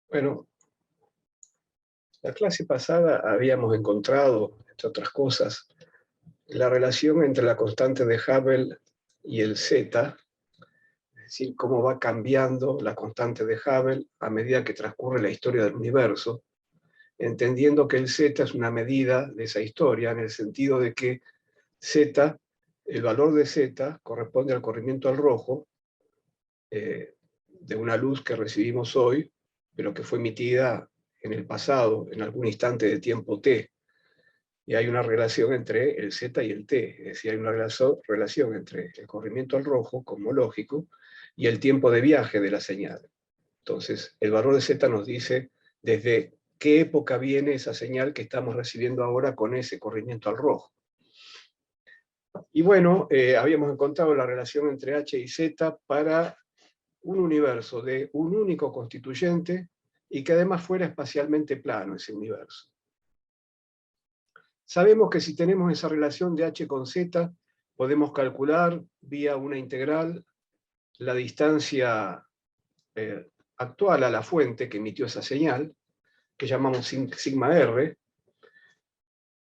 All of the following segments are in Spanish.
Bueno, la clase pasada habíamos encontrado, entre otras cosas, la relación entre la constante de Hubble y el Z, es decir, cómo va cambiando la constante de Hubble a medida que transcurre la historia del universo, entendiendo que el Z es una medida de esa historia, en el sentido de que Z, el valor de Z corresponde al corrimiento al rojo de una luz que recibimos hoy, pero que fue emitida en el pasado, en algún instante de tiempo t. Y hay una relación entre el z y el t, es decir, hay una relación entre el corrimiento al rojo, cosmológico, y el tiempo de viaje de la señal. Entonces, el valor de z nos dice desde qué época viene esa señal que estamos recibiendo ahora con ese corrimiento al rojo. Y bueno, habíamos encontrado la relación entre h y z para un universo de un único constituyente y que además fuera espacialmente plano ese universo. Sabemos que si tenemos esa relación de h con z, podemos calcular vía una integral la distancia actual a la fuente que emitió esa señal, que llamamos sigma r,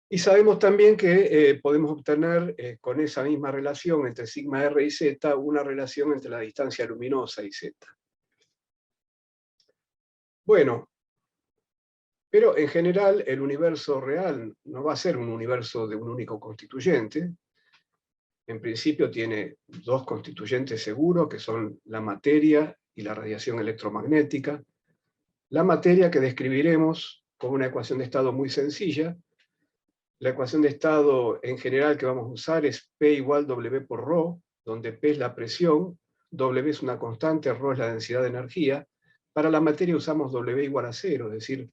y sabemos también que podemos obtener con esa misma relación entre sigma r y z una relación entre la distancia luminosa y z. Bueno, pero en general el universo real no va a ser un universo de un único constituyente. En principio tiene dos constituyentes seguros, que son la materia y la radiación electromagnética. La materia que describiremos con una ecuación de estado muy sencilla. La ecuación de estado en general que vamos a usar es P igual W por ρ, donde P es la presión, W es una constante, ρ es la densidad de energía. Para la materia usamos W igual a 0, es decir,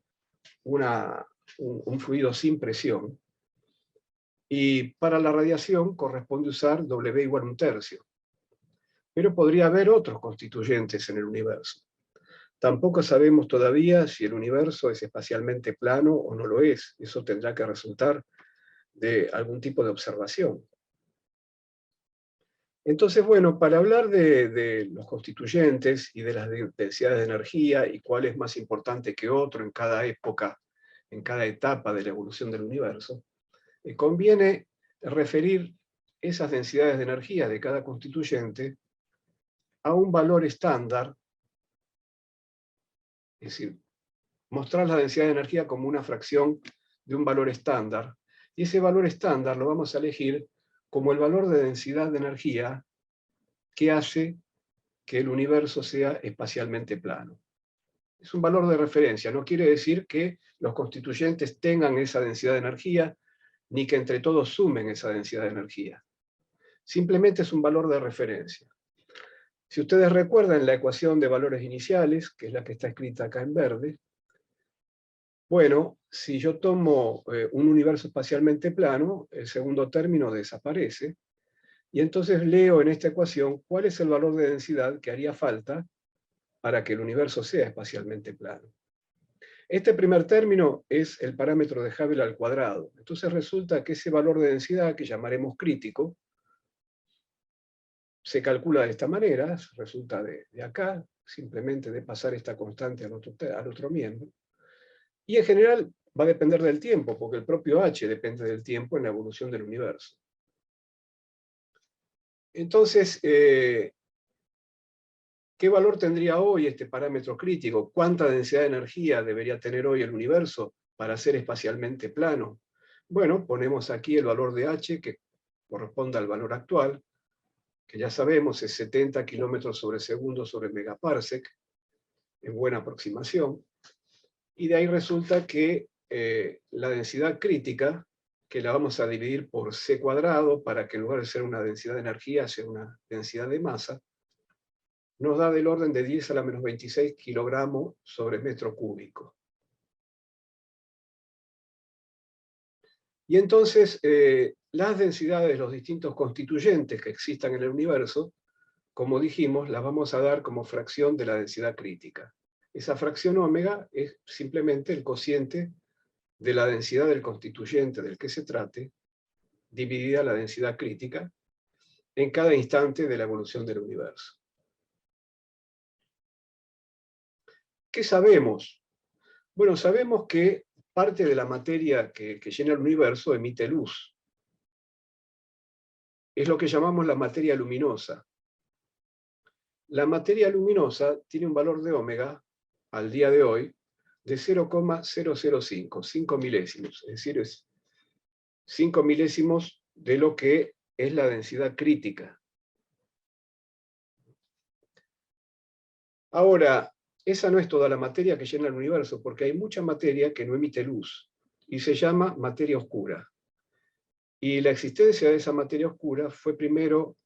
un fluido sin presión. Y para la radiación corresponde usar W igual a 1/3. Pero podría haber otros constituyentes en el universo. Tampoco sabemos todavía si el universo es espacialmente plano o no lo es. Eso tendrá que resultar de algún tipo de observación. Entonces, bueno, para hablar de los constituyentes y de las densidades de energía y cuál es más importante que otro en cada época, en cada etapa de la evolución del universo, conviene referir esas densidades de energía de cada constituyente a un valor estándar, es decir, mostrar la densidad de energía como una fracción de un valor estándar, y ese valor estándar lo vamos a elegir como el valor de densidad de energía que hace que el universo sea espacialmente plano. Es un valor de referencia, no quiere decir que los constituyentes tengan esa densidad de energía, ni que entre todos sumen esa densidad de energía. Simplemente es un valor de referencia. Si ustedes recuerdan la ecuación de valores iniciales, que es la que está escrita acá en verde, bueno, si yo tomo un universo espacialmente plano, el segundo término desaparece, y entonces leo en esta ecuación cuál es el valor de densidad que haría falta para que el universo sea espacialmente plano. Este primer término es el parámetro de Hubble al cuadrado. Entonces resulta que ese valor de densidad, que llamaremos crítico, se calcula de esta manera, resulta de acá, simplemente de pasar esta constante al otro miembro. Y en general va a depender del tiempo, porque el propio h depende del tiempo en la evolución del universo. Entonces, ¿qué valor tendría hoy este parámetro crítico? ¿Cuánta densidad de energía debería tener hoy el universo para ser espacialmente plano? Bueno, ponemos aquí el valor de h, que corresponde al valor actual, que ya sabemos es 70 kilómetros sobre segundo sobre megaparsec, en buena aproximación. Y de ahí resulta que la densidad crítica, que la vamos a dividir por c cuadrado, para que en lugar de ser una densidad de energía, sea una densidad de masa, nos da del orden de 10 a la menos 26 kilogramos sobre metro cúbico. Y entonces, las densidades de los distintos constituyentes que existan en el universo, como dijimos, las vamos a dar como fracción de la densidad crítica. Esa fracción ómega es simplemente el cociente de la densidad del constituyente del que se trate, dividida la densidad crítica, en cada instante de la evolución del universo. ¿Qué sabemos? Bueno, sabemos que parte de la materia que llena el universo emite luz. Es lo que llamamos la materia luminosa. La materia luminosa tiene un valor de ómega, al día de hoy, de 0,005, 5 milésimos. Es decir, es 5 milésimos de lo que es la densidad crítica. Ahora, esa no es toda la materia que llena el universo, porque hay mucha materia que no emite luz, y se llama materia oscura. Y la existencia de esa materia oscura fue primero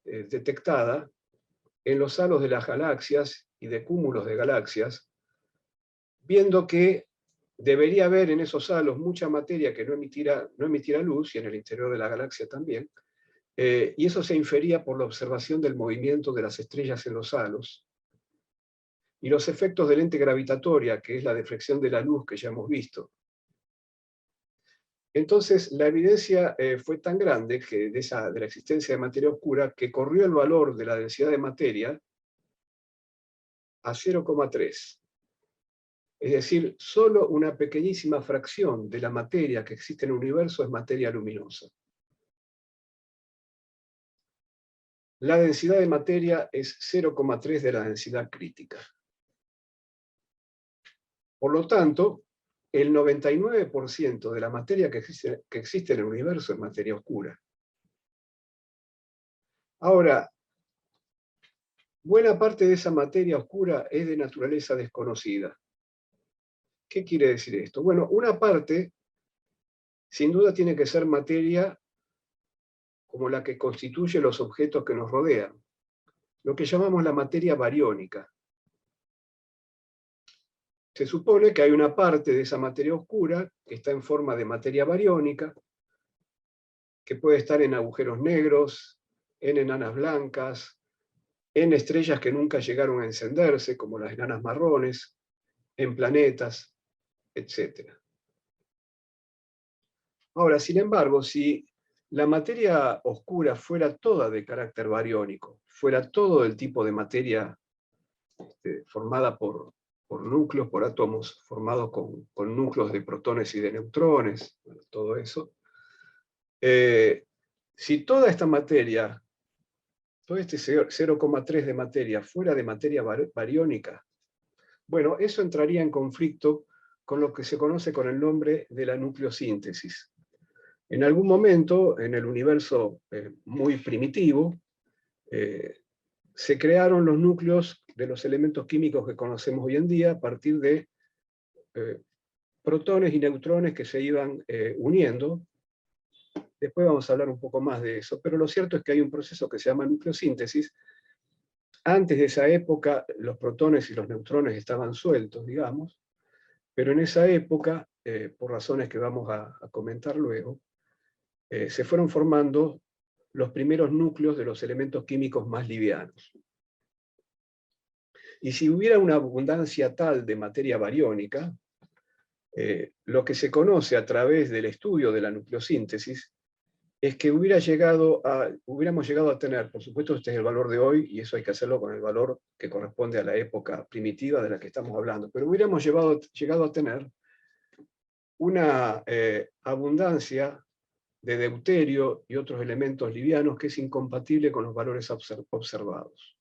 detectada en los halos de las galaxias y de cúmulos de galaxias, viendo que debería haber en esos halos mucha materia que no emitirá luz, y en el interior de la galaxia también, y eso se infería por la observación del movimiento de las estrellas en los halos, y los efectos de lente gravitatoria, que es la deflexión de la luz que ya hemos visto. Entonces, la evidencia fue tan grande que de la existencia de materia oscura, que corrió el valor de la densidad de materia a 0,3. Es decir, solo una pequeñísima fracción de la materia que existe en el universo es materia luminosa. La densidad de materia es 0,3 de la densidad crítica. Por lo tanto, el 99% de la materia que existe en el universo es materia oscura. Ahora, buena parte de esa materia oscura es de naturaleza desconocida. ¿Qué quiere decir esto? Bueno, una parte, sin duda, tiene que ser materia como la que constituye los objetos que nos rodean, lo que llamamos la materia bariónica. Se supone que hay una parte de esa materia oscura que está en forma de materia bariónica, que puede estar en agujeros negros, en enanas blancas, en estrellas que nunca llegaron a encenderse, como las enanas marrones, en planetas, etc. Ahora, sin embargo, si la materia oscura fuera toda de carácter bariónico, fuera todo el tipo de materia formada por núcleos, por átomos formados con núcleos de protones y de neutrones, todo eso, si toda esta materia, todo este 0,3 de materia fuera de materia bariónica, bueno, eso entraría en conflicto con lo que se conoce con el nombre de la nucleosíntesis. En algún momento, en el universo muy primitivo, se crearon los núcleos de los elementos químicos que conocemos hoy en día a partir de protones y neutrones que se iban uniendo. Después vamos a hablar un poco más de eso, pero lo cierto es que hay un proceso que se llama nucleosíntesis. Antes de esa época, los protones y los neutrones estaban sueltos, digamos, pero en esa época, por razones que vamos a comentar luego, se fueron formando los primeros núcleos de los elementos químicos más livianos. Y si hubiera una abundancia tal de materia bariónica, lo que se conoce a través del estudio de la nucleosíntesis es que hubiéramos llegado a tener, por supuesto este es el valor de hoy, y eso hay que hacerlo con el valor que corresponde a la época primitiva de la que estamos hablando, pero hubiéramos llegado a tener una abundancia de deuterio y otros elementos livianos que es incompatible con los valores observados.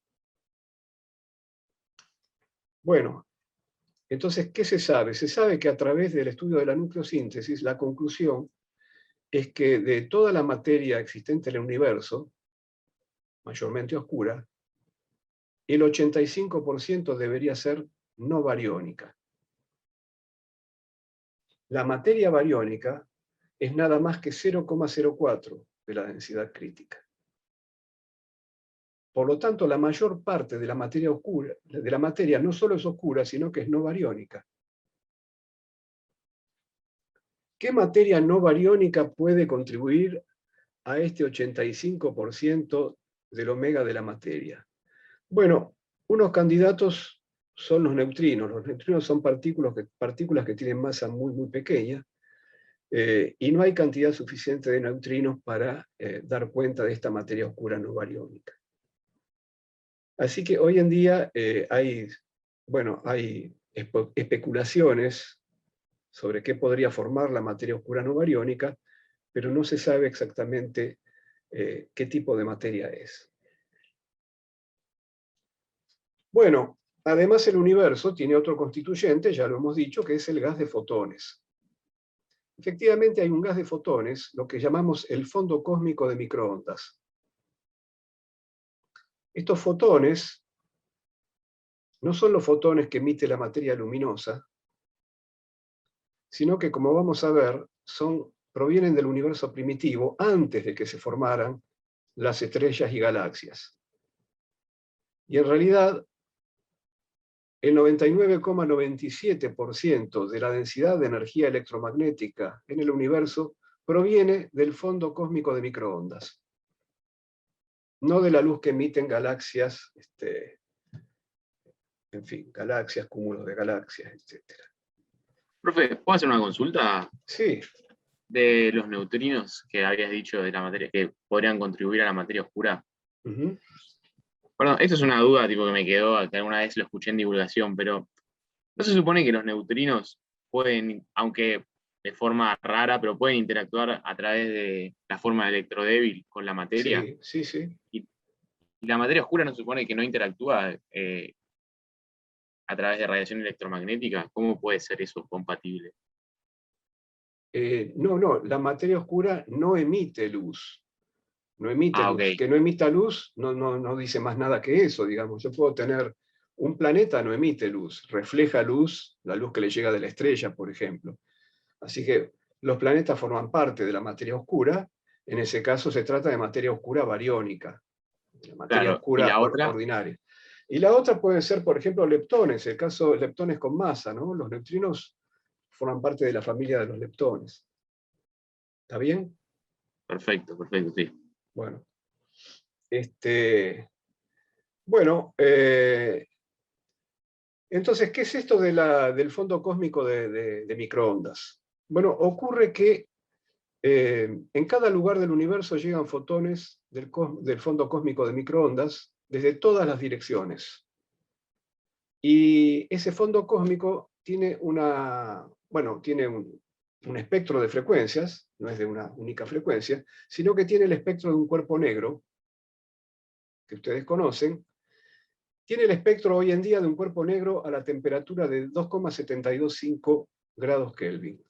Bueno, entonces, ¿qué se sabe? Se sabe que a través del estudio de la nucleosíntesis, la conclusión es que de toda la materia existente en el universo, mayormente oscura, el 85% debería ser no bariónica. La materia bariónica es nada más que 0,04 de la densidad crítica. Por lo tanto, la mayor parte de la materia oscura, de la materia no solo es oscura, sino que es no bariónica. ¿Qué materia no bariónica puede contribuir a este 85% del omega de la materia? Bueno, unos candidatos son los neutrinos. Los neutrinos son partículas que tienen masa muy, muy pequeña, y no hay cantidad suficiente de neutrinos para dar cuenta de esta materia oscura no bariónica. Así que hoy en día hay bueno, hay especulaciones sobre qué podría formar la materia oscura no bariónica, pero no se sabe exactamente qué tipo de materia es. Bueno, además el universo tiene otro constituyente, ya lo hemos dicho, que es el gas de fotones. Efectivamente hay un gas de fotones, lo que llamamos el fondo cósmico de microondas. Estos fotones no son los fotones que emite la materia luminosa, sino que, como vamos a ver, provienen del universo primitivo antes de que se formaran las estrellas y galaxias. Y en realidad, el 99,97% de la densidad de energía electromagnética en el universo proviene del fondo cósmico de microondas, no de la luz que emiten galaxias, en fin, galaxias, cúmulos de galaxias, etc. Profe, ¿puedo hacer una consulta Sí. de los neutrinos que habías dicho de la materia, que podrían contribuir a la materia oscura? Uh-huh. Perdón, esto es una duda tipo, que me quedó, que alguna vez lo escuché en divulgación, pero ¿no se supone que los neutrinos pueden, aunque de forma rara, pero pueden interactuar a través de la forma electrodébil con la materia? Sí, sí, sí. Y la materia oscura no se supone que no interactúa a través de radiación electromagnética. ¿Cómo puede ser eso compatible? No, la materia oscura no emite luz. No emite Ah, luz. ok, Que no emita luz no dice más nada que eso, digamos. Yo puedo tener un planeta, no emite luz, refleja luz, la luz que le llega de la estrella, por ejemplo. Así que los planetas forman parte de la materia oscura. En ese caso se trata de materia oscura bariónica, la materia claro. ¿Y oscura la otra? ordinaria. Y la otra puede ser, por ejemplo, leptones, el caso de leptones con masa, ¿no? Los neutrinos forman parte de la familia de los leptones. ¿Está bien? Perfecto, perfecto, sí. Bueno, bueno, entonces, ¿qué es esto del fondo cósmico de microondas? Bueno, ocurre que en cada lugar del universo llegan fotones del fondo cósmico de microondas desde todas las direcciones. Y ese fondo cósmico tiene tiene un espectro de frecuencias, no es de una única frecuencia, sino que tiene el espectro de un cuerpo negro, que ustedes conocen. Tiene el espectro hoy en día de un cuerpo negro a la temperatura de 2,725 grados Kelvin.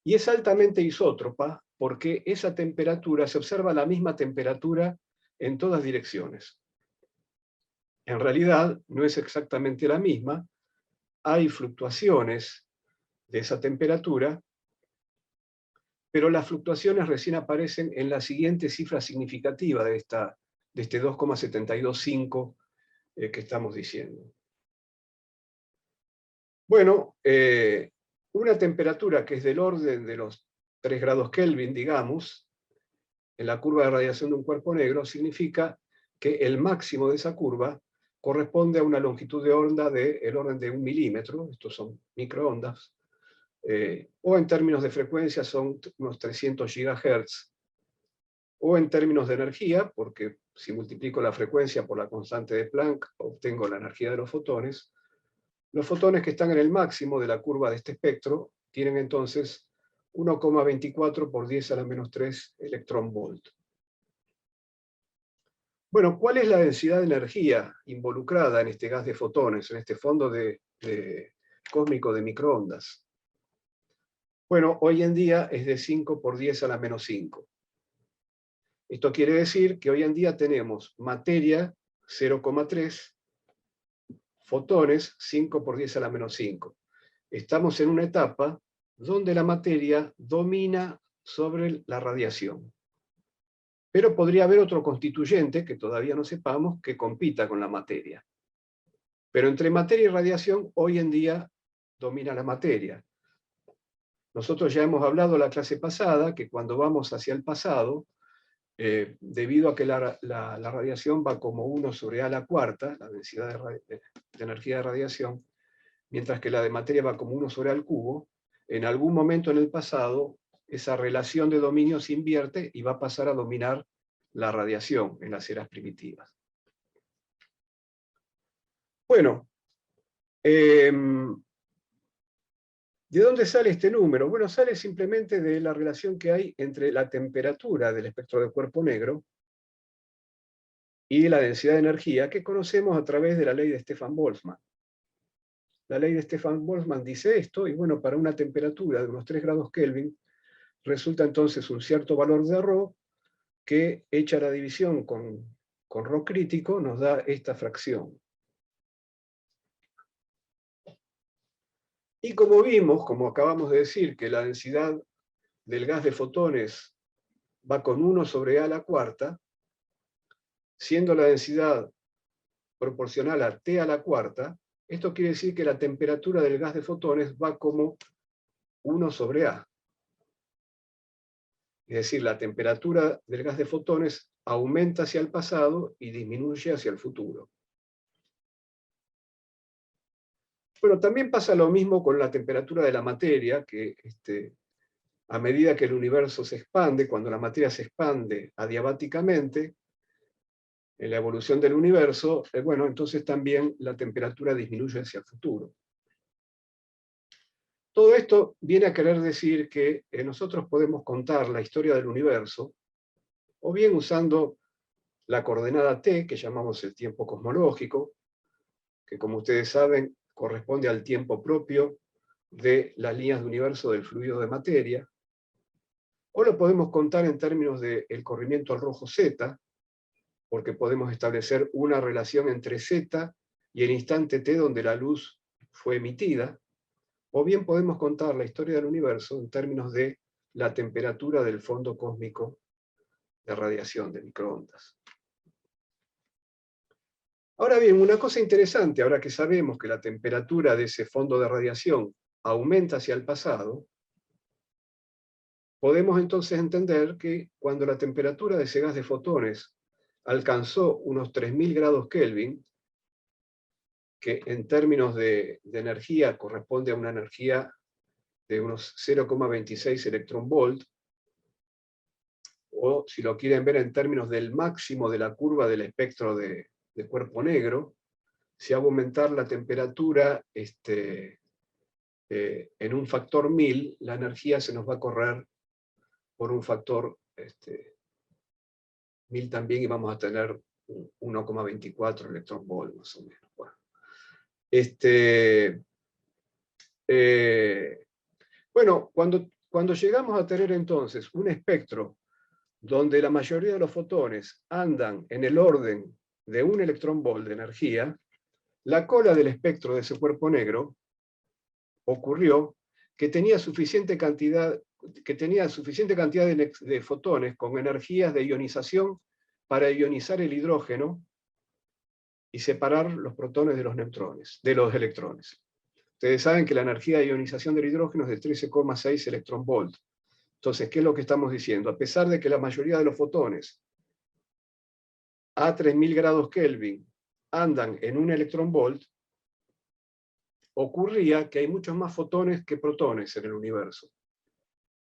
Y es altamente isótropa porque esa temperatura, se observa la misma temperatura en todas direcciones. En realidad no es exactamente la misma, hay fluctuaciones de esa temperatura, pero las fluctuaciones recién aparecen en la siguiente cifra significativa de este 2,725 que estamos diciendo. Bueno, una temperatura que es del orden de los 3 grados Kelvin, digamos, en la curva de radiación de un cuerpo negro, significa que el máximo de esa curva corresponde a una longitud de onda del orden de 1 milímetro, estos son microondas, o en términos de frecuencia son unos 300 gigahertz, o en términos de energía, porque si multiplico la frecuencia por la constante de Planck, obtengo la energía de los fotones. Los fotones que están en el máximo de la curva de este espectro tienen entonces 1,24 por 10 a la menos 3 electronvolt. Bueno, ¿cuál es la densidad de energía involucrada en este gas de fotones, en este fondo cósmico de microondas? Bueno, hoy en día es de 5 por 10 a la menos 5. Esto quiere decir que hoy en día tenemos materia 0,3, fotones 5 por 10 a la menos 5. Estamos en una etapa donde la materia domina sobre la radiación. Pero podría haber otro constituyente, que todavía no sepamos, que compita con la materia. Pero entre materia y radiación, hoy en día domina la materia. Nosotros ya hemos hablado la clase pasada que cuando vamos hacia el pasado, debido a que la radiación va como 1 sobre A a la cuarta, la densidad de energía de radiación, mientras que la de materia va como 1 sobre A al cubo, en algún momento en el pasado, esa relación de dominio se invierte y va a pasar a dominar la radiación en las eras primitivas. Bueno, ¿de dónde sale este número? Bueno, sale simplemente de la relación que hay entre la temperatura del espectro de cuerpo negro y la densidad de energía que conocemos a través de la ley de Stefan-Boltzmann. La ley de Stefan-Boltzmann dice esto, y bueno, para una temperatura de unos 3 grados Kelvin, resulta entonces un cierto valor de ρ que, hecha la división con ρ crítico, nos da esta fracción. Y como vimos, como acabamos de decir, que la densidad del gas de fotones va con 1 sobre A a la cuarta, siendo la densidad proporcional a T a la cuarta, esto quiere decir que la temperatura del gas de fotones va como 1 sobre A. Es decir, la temperatura del gas de fotones aumenta hacia el pasado y disminuye hacia el futuro. Bueno, también pasa lo mismo con la temperatura de la materia, que a medida que el universo se expande, cuando la materia se expande adiabáticamente, en la evolución del universo, bueno, entonces también la temperatura disminuye hacia el futuro. Todo esto viene a querer decir que nosotros podemos contar la historia del universo, o bien usando la coordenada t, que llamamos el tiempo cosmológico, que como ustedes saben corresponde al tiempo propio de las líneas de universo del fluido de materia, o lo podemos contar en términos del corrimiento al rojo z, porque podemos establecer una relación entre z y el instante t donde la luz fue emitida, o bien podemos contar la historia del universo en términos de la temperatura del fondo cósmico de radiación de microondas. Ahora bien, una cosa interesante, ahora que sabemos que la temperatura de ese fondo de radiación aumenta hacia el pasado, podemos entonces entender que cuando la temperatura de ese gas de fotones alcanzó unos 3000 grados Kelvin, que en términos de energía corresponde a una energía de unos 0,26 electronvolt, o si lo quieren ver en términos del máximo de la curva del espectro de cuerpo negro, si hago aumentar la temperatura en un factor 1000, la energía se nos va a correr por un factor 1000 también, y vamos a tener 1,24 electronvolt más o menos. Bueno, bueno, cuando llegamos a tener entonces un espectro donde la mayoría de los fotones andan en el orden de un electronvolt de energía, la cola del espectro de ese cuerpo negro ocurrió que tenía suficiente cantidad de fotones con energías de ionización para ionizar el hidrógeno y separar los protones de los neutrones, de los electrones. Ustedes saben que la energía de ionización del hidrógeno es de 13,6 electronvolt. Entonces, ¿qué es lo que estamos diciendo? A pesar de que la mayoría de los fotones a 3000 grados Kelvin andan en un electronvolt, ocurría que hay muchos más fotones que protones en el universo.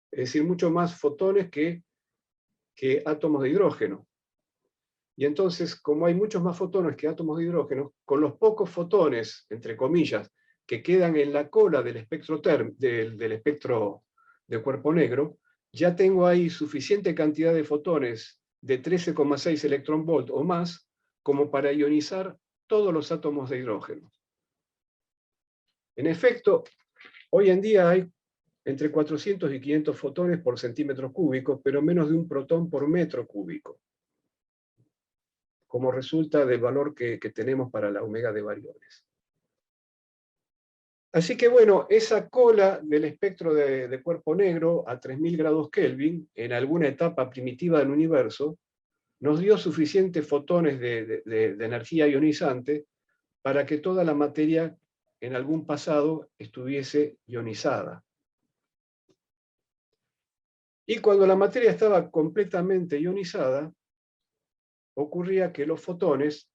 Es decir, muchos más fotones que átomos de hidrógeno. Y entonces, como hay muchos más fotones que átomos de hidrógeno, con los pocos fotones, entre comillas, que quedan en la cola del espectro, del espectro de cuerpo negro, ya tengo ahí suficiente cantidad de fotones de 13,6 electronvolt o más como para ionizar todos los átomos de hidrógeno. En efecto, hoy en día hay entre 400 y 500 fotones por centímetro cúbico, pero menos de un protón por metro cúbico, como resulta del valor que tenemos para la omega de variones. Así que bueno, esa cola del espectro de cuerpo negro a 3000 grados Kelvin, en alguna etapa primitiva del universo, nos dio suficientes fotones de energía ionizante para que toda la materia en algún pasado estuviese ionizada. Y cuando la materia estaba completamente ionizada, ocurría que los fotones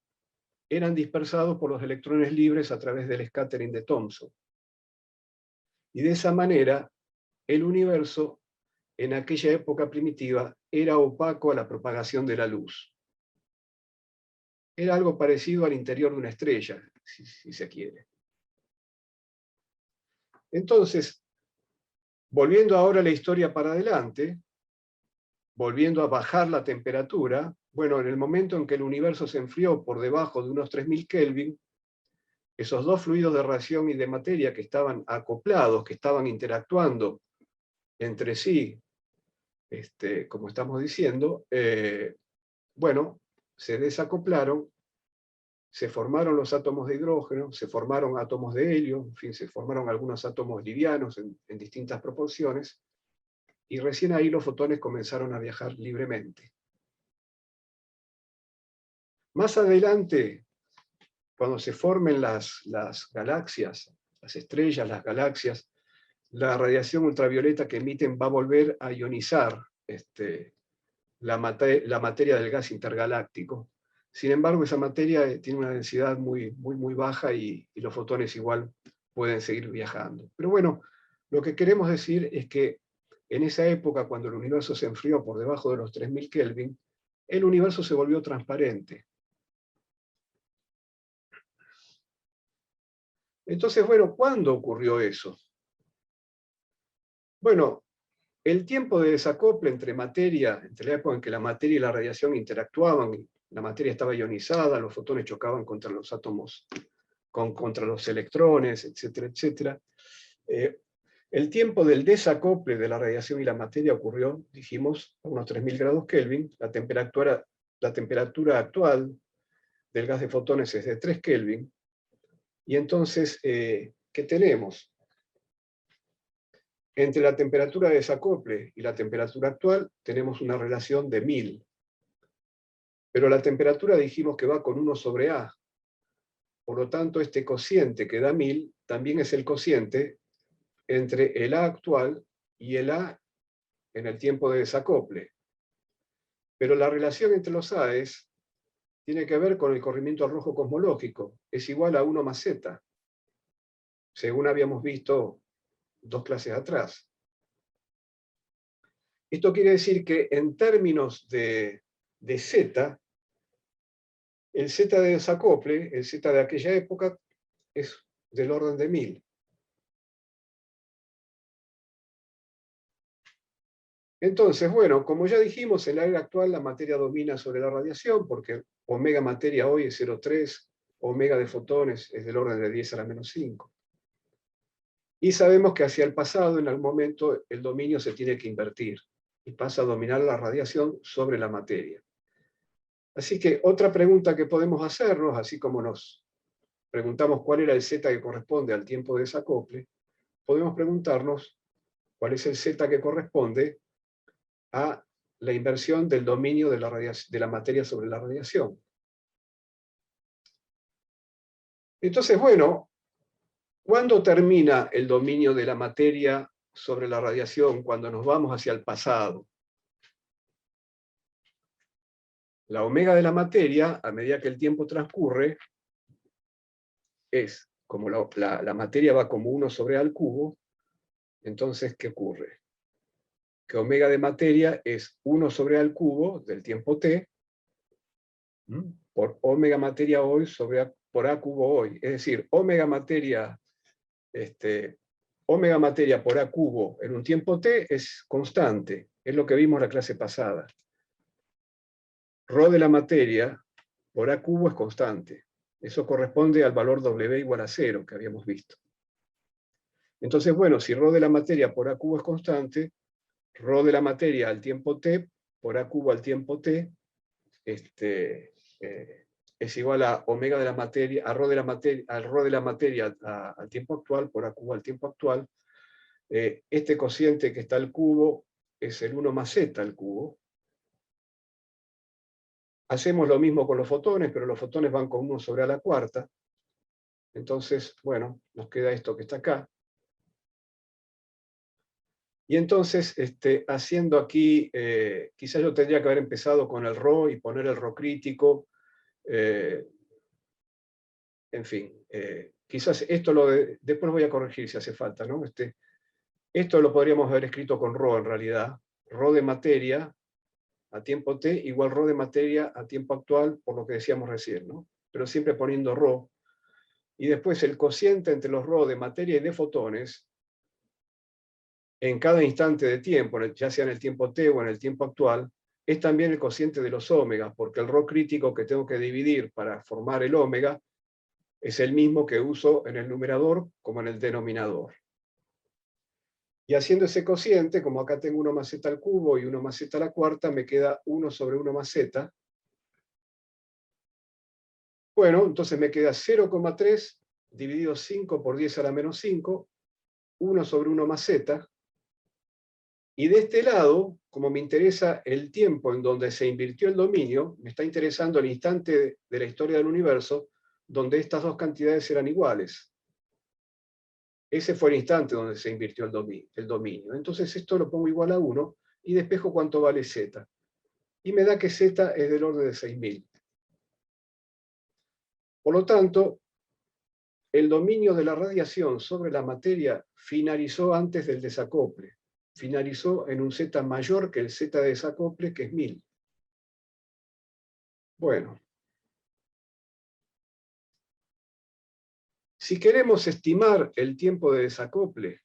eran dispersados por los electrones libres a través del scattering de Thomson. Y de esa manera, el universo, en aquella época primitiva, era opaco a la propagación de la luz. era algo parecido al interior de una estrella, si se quiere. Entonces, volviendo ahora la historia para adelante, volviendo a bajar la temperatura, bueno, en el momento en que el universo se enfrió por debajo de unos 3000 Kelvin, esos dos fluidos de radiación y de materia que estaban acoplados, que estaban interactuando entre sí, como estamos diciendo, bueno, se desacoplaron, se formaron los átomos de hidrógeno, se formaron átomos de helio, en fin, se formaron algunos átomos livianos en distintas proporciones, y recién ahí los fotones comenzaron a viajar libremente. Más adelante, cuando se formen las galaxias, las estrellas, las galaxias, la radiación ultravioleta que emiten va a volver a ionizar la materia del gas intergaláctico. Sin embargo, esa materia tiene una densidad muy baja y los fotones igual pueden seguir viajando. Pero bueno, lo que queremos decir es que en esa época, cuando el universo se enfrió por debajo de los 3000 Kelvin, el universo se volvió transparente. Entonces, bueno, ¿cuándo ocurrió eso? Bueno, el tiempo de desacople entre materia, entre la época en que la materia y la radiación interactuaban, la materia estaba ionizada, los fotones chocaban contra los átomos, contra los electrones, etcétera, etcétera. El tiempo del desacople de la radiación y la materia ocurrió, dijimos, a unos 3000 grados Kelvin. La temperatura actual del gas de fotones es de 3 Kelvin. Y entonces, ¿qué tenemos? Entre la temperatura de desacople y la temperatura actual tenemos una relación de 1000. Pero la temperatura dijimos que va con 1 sobre A. Por lo tanto, este cociente que da 1000 también es el cociente entre el A actual y el A en el tiempo de desacople. Pero la relación entre los A's tiene que ver con el corrimiento al rojo cosmológico. Es igual a 1 más Z, según habíamos visto 2 clases atrás. Esto quiere decir que en términos de Z, el Z de desacople, el Z de aquella época, es del orden de 1000. Entonces, bueno, como ya dijimos, en la era actual la materia domina sobre la radiación, porque omega materia hoy es 0,3, omega de fotones es del orden de 10 a la menos 5. Y sabemos que hacia el pasado, en algún momento, el dominio se tiene que invertir, y pasa a dominar la radiación sobre la materia. Así que otra pregunta que podemos hacernos, así como nos preguntamos cuál era el Z que corresponde al tiempo de desacople, podemos preguntarnos cuál es el Z que corresponde a la inversión del dominio de la materia sobre la radiación. Entonces, bueno, ¿cuándo termina el dominio de la materia sobre la radiación cuando nos vamos hacia el pasado? La omega de la materia, a medida que el tiempo transcurre, es, como la materia va como 1 sobre A al cubo, entonces, ¿qué ocurre? Que omega de materia es 1 sobre A al cubo del tiempo t, por omega materia hoy por A cubo hoy. Es decir, omega materia por A cubo en un tiempo t es constante, es lo que vimos la clase pasada. Rho de la materia por A cubo es constante. Eso corresponde al valor W igual a 0 que habíamos visto. Entonces, bueno, si Rho de la materia por A cubo es constante, Rho de la materia al tiempo t por A cubo al tiempo t es igual a omega de la materia, a Rho de la materia al tiempo actual por A cubo al tiempo actual. Este cociente que está al cubo es el 1 más Z al cubo. Hacemos lo mismo con los fotones, pero los fotones van con 1 sobre A la cuarta. Entonces, bueno, nos queda esto que está acá. Y entonces, haciendo aquí, quizás yo tendría que haber empezado con el Rho y poner el Rho crítico. En fin, quizás esto después voy a corregir si hace falta, ¿no? Esto lo podríamos haber escrito con Rho en realidad. Rho de materia a tiempo t igual ρ de materia a tiempo actual, por lo que decíamos recién, ¿no? Pero siempre poniendo ρ. Y después el cociente entre los ρ de materia y de fotones, en cada instante de tiempo, ya sea en el tiempo t o en el tiempo actual, es también el cociente de los ómegas, porque el ρ crítico que tengo que dividir para formar el ómega es el mismo que uso en el numerador como en el denominador. Y haciendo ese cociente, como acá tengo 1 más z al cubo y 1 más z a la cuarta, me queda 1 sobre 1 más z. Bueno, entonces me queda 0,3 dividido 5 por 10 a la menos 5, 1 sobre 1 más z. Y de este lado, como me interesa el tiempo en donde se invirtió el dominio, me está interesando el instante de la historia del universo donde estas dos cantidades eran iguales. Ese fue el instante donde se invirtió el dominio. Entonces esto lo pongo igual a 1 y despejo cuánto vale z. Y me da que z es del orden de 6.000. Por lo tanto, el dominio de la radiación sobre la materia finalizó antes del desacople. Finalizó en un z mayor que el z de desacople, que es 1000. Bueno. Si queremos estimar el tiempo de desacople,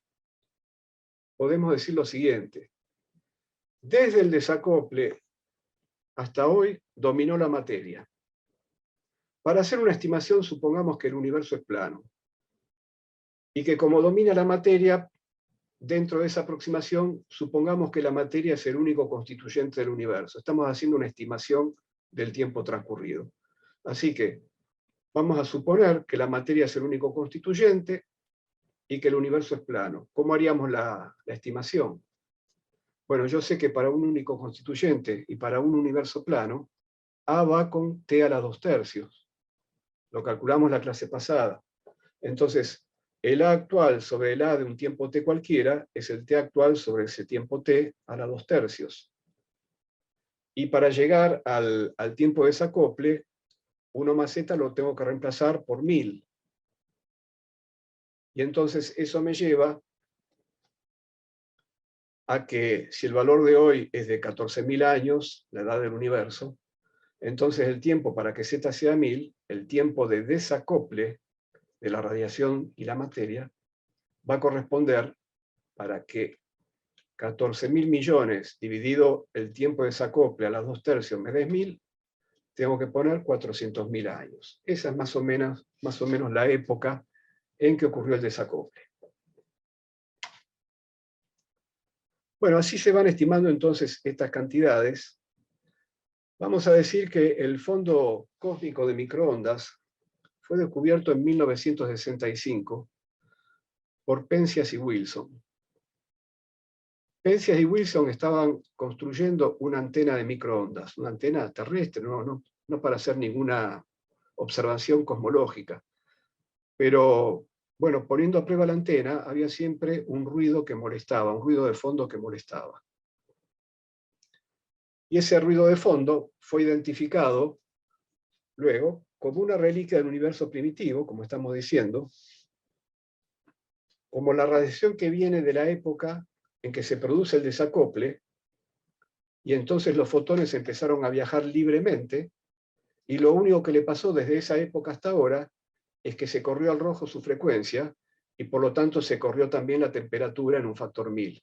podemos decir lo siguiente. Desde el desacople hasta hoy dominó la materia. Para hacer una estimación, supongamos que el universo es plano. Y que como domina la materia, dentro de esa aproximación, supongamos que la materia es el único constituyente del universo. Estamos haciendo una estimación del tiempo transcurrido. Así que vamos a suponer que la materia es el único constituyente y que el universo es plano. ¿Cómo haríamos la estimación? Bueno, yo sé que para un único constituyente y para un universo plano, A va con t a la 2/3. Lo calculamos la clase pasada. Entonces, el A actual sobre el A de un tiempo t cualquiera es el t actual sobre ese tiempo t a la 2/3. Y para llegar al tiempo de desacople, 1 más z lo tengo que reemplazar por 1000. Y entonces eso me lleva a que si el valor de hoy es de 14.000 años, la edad del universo, entonces el tiempo para que z sea 1000, el tiempo de desacople de la radiación y la materia, va a corresponder para que 14.000 millones dividido el tiempo de desacople a las 2/3 me dé 1000, tengo que poner 400.000 años. Esa es más o menos la época en que ocurrió el desacople. Bueno, así se van estimando entonces estas cantidades. Vamos a decir que el fondo cósmico de microondas fue descubierto en 1965 por Penzias y Wilson. Penzias y Wilson estaban construyendo una antena de microondas, una antena terrestre, no para hacer ninguna observación cosmológica. Pero, bueno, poniendo a prueba la antena, había siempre un ruido que molestaba, un ruido de fondo que molestaba. Y ese ruido de fondo fue identificado luego como una reliquia del universo primitivo, como estamos diciendo, como la radiación que viene de la época en que se produce el desacople, y entonces los fotones empezaron a viajar libremente, y lo único que le pasó desde esa época hasta ahora es que se corrió al rojo su frecuencia, y por lo tanto se corrió también la temperatura en un factor 1000.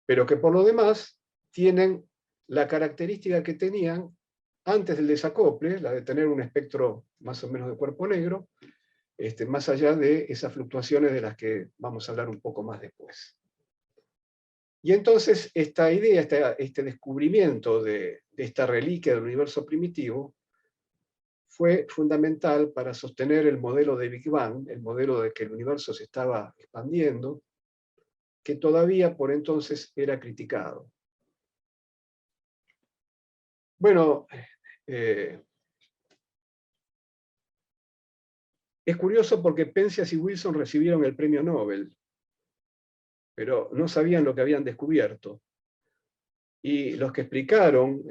Pero que por lo demás tienen la característica que tenían antes del desacople, la de tener un espectro más o menos de cuerpo negro, más allá de esas fluctuaciones de las que vamos a hablar un poco más después. Y entonces esta idea, este descubrimiento de esta reliquia del universo primitivo, fue fundamental para sostener el modelo de Big Bang, el modelo de que el universo se estaba expandiendo, que todavía por entonces era criticado. Bueno, es curioso porque Penzias y Wilson recibieron el premio Nobel, pero no sabían lo que habían descubierto. Y los que explicaron,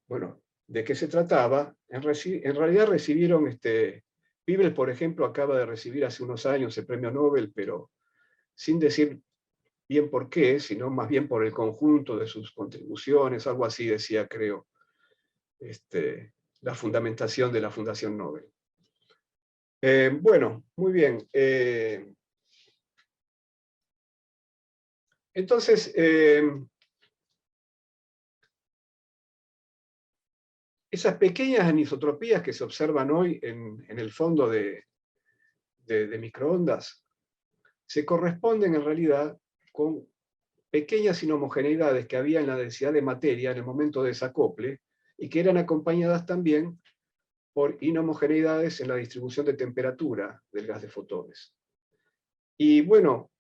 bueno, de qué se trataba, en realidad recibieron, Peebles, por ejemplo, acaba de recibir hace unos años el premio Nobel, pero sin decir bien por qué, sino más bien por el conjunto de sus contribuciones, algo así decía, creo, la fundamentación de la Fundación Nobel. Bueno, muy bien. Entonces, esas pequeñas anisotropías que se observan hoy en el fondo de microondas se corresponden en realidad con pequeñas inhomogeneidades que había en la densidad de materia en el momento de desacople y que eran acompañadas también por inhomogeneidades en la distribución de temperatura del gas de fotones. Y bueno,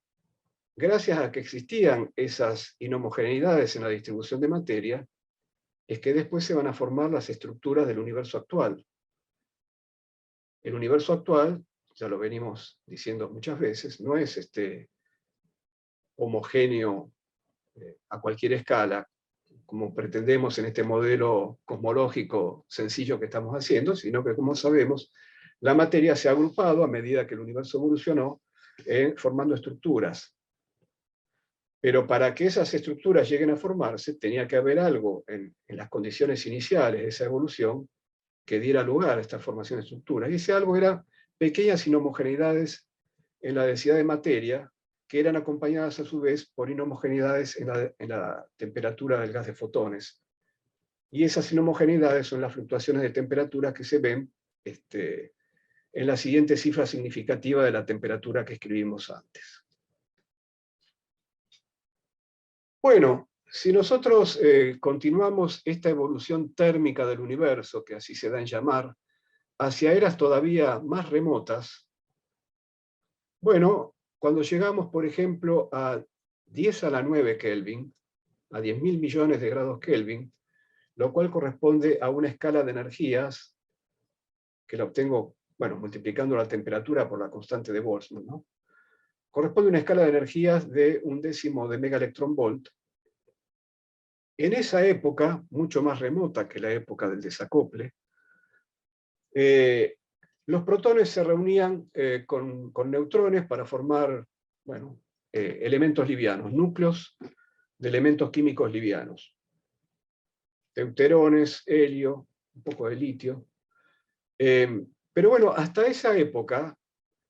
gracias a que existían esas inhomogeneidades en la distribución de materia, es que después se van a formar las estructuras del universo actual. El universo actual, ya lo venimos diciendo muchas veces, no es homogéneo a cualquier escala, como pretendemos en este modelo cosmológico sencillo que estamos haciendo, sino que, como sabemos, la materia se ha agrupado a medida que el universo evolucionó, formando estructuras. Pero para que esas estructuras lleguen a formarse, tenía que haber algo en las condiciones iniciales de esa evolución que diera lugar a esta formación de estructuras. Y ese algo era pequeñas inhomogeneidades en la densidad de materia, que eran acompañadas a su vez por inhomogeneidades en la temperatura del gas de fotones. Y esas inhomogeneidades son las fluctuaciones de temperatura que se ven en la siguiente cifra significativa de la temperatura que escribimos antes. Bueno, si nosotros continuamos esta evolución térmica del universo, que así se da en llamar, hacia eras todavía más remotas, bueno, cuando llegamos, por ejemplo, a 10 a la 9 Kelvin, a 10.000 millones de grados Kelvin, lo cual corresponde a una escala de energías, que la obtengo, bueno, multiplicando la temperatura por la constante de Boltzmann, ¿no? Corresponde a una escala de energías de 1/10 de megaelectronvolt. En esa época, mucho más remota que la época del desacople, los protones se reunían con neutrones para formar, bueno, elementos livianos, núcleos de elementos químicos livianos. Deuterones, helio, un poco de litio. Pero bueno, hasta esa época,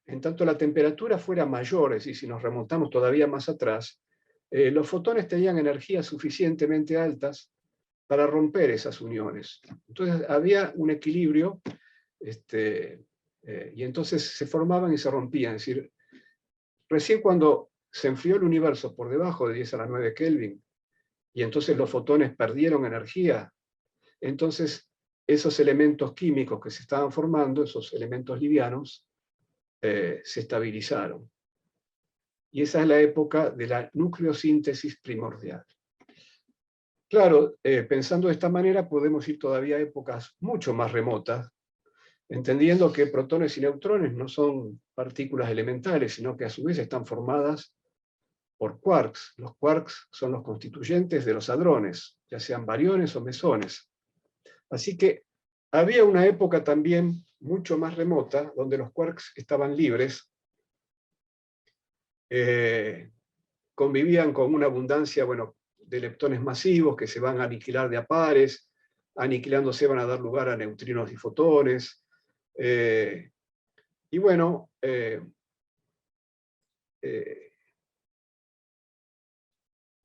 en tanto la temperatura fuera mayor, es decir, si nos remontamos todavía más atrás, los fotones tenían energías suficientemente altas para romper esas uniones. Entonces había un equilibrio, y entonces se formaban y se rompían. Es decir, recién cuando se enfrió el universo por debajo de 10 a la 9 Kelvin, y entonces los fotones perdieron energía, entonces esos elementos químicos que se estaban formando, esos elementos livianos, se estabilizaron. Y esa es la época de la nucleosíntesis primordial. Claro, pensando de esta manera podemos ir todavía a épocas mucho más remotas, entendiendo que protones y neutrones no son partículas elementales, sino que a su vez están formadas por quarks. Los quarks son los constituyentes de los hadrones, ya sean bariones o mesones. Así que había una época también mucho más remota, donde los quarks estaban libres, convivían con una abundancia, bueno, de leptones masivos que se van a aniquilar de a pares, aniquilándose van a dar lugar a neutrinos y fotones. Y bueno,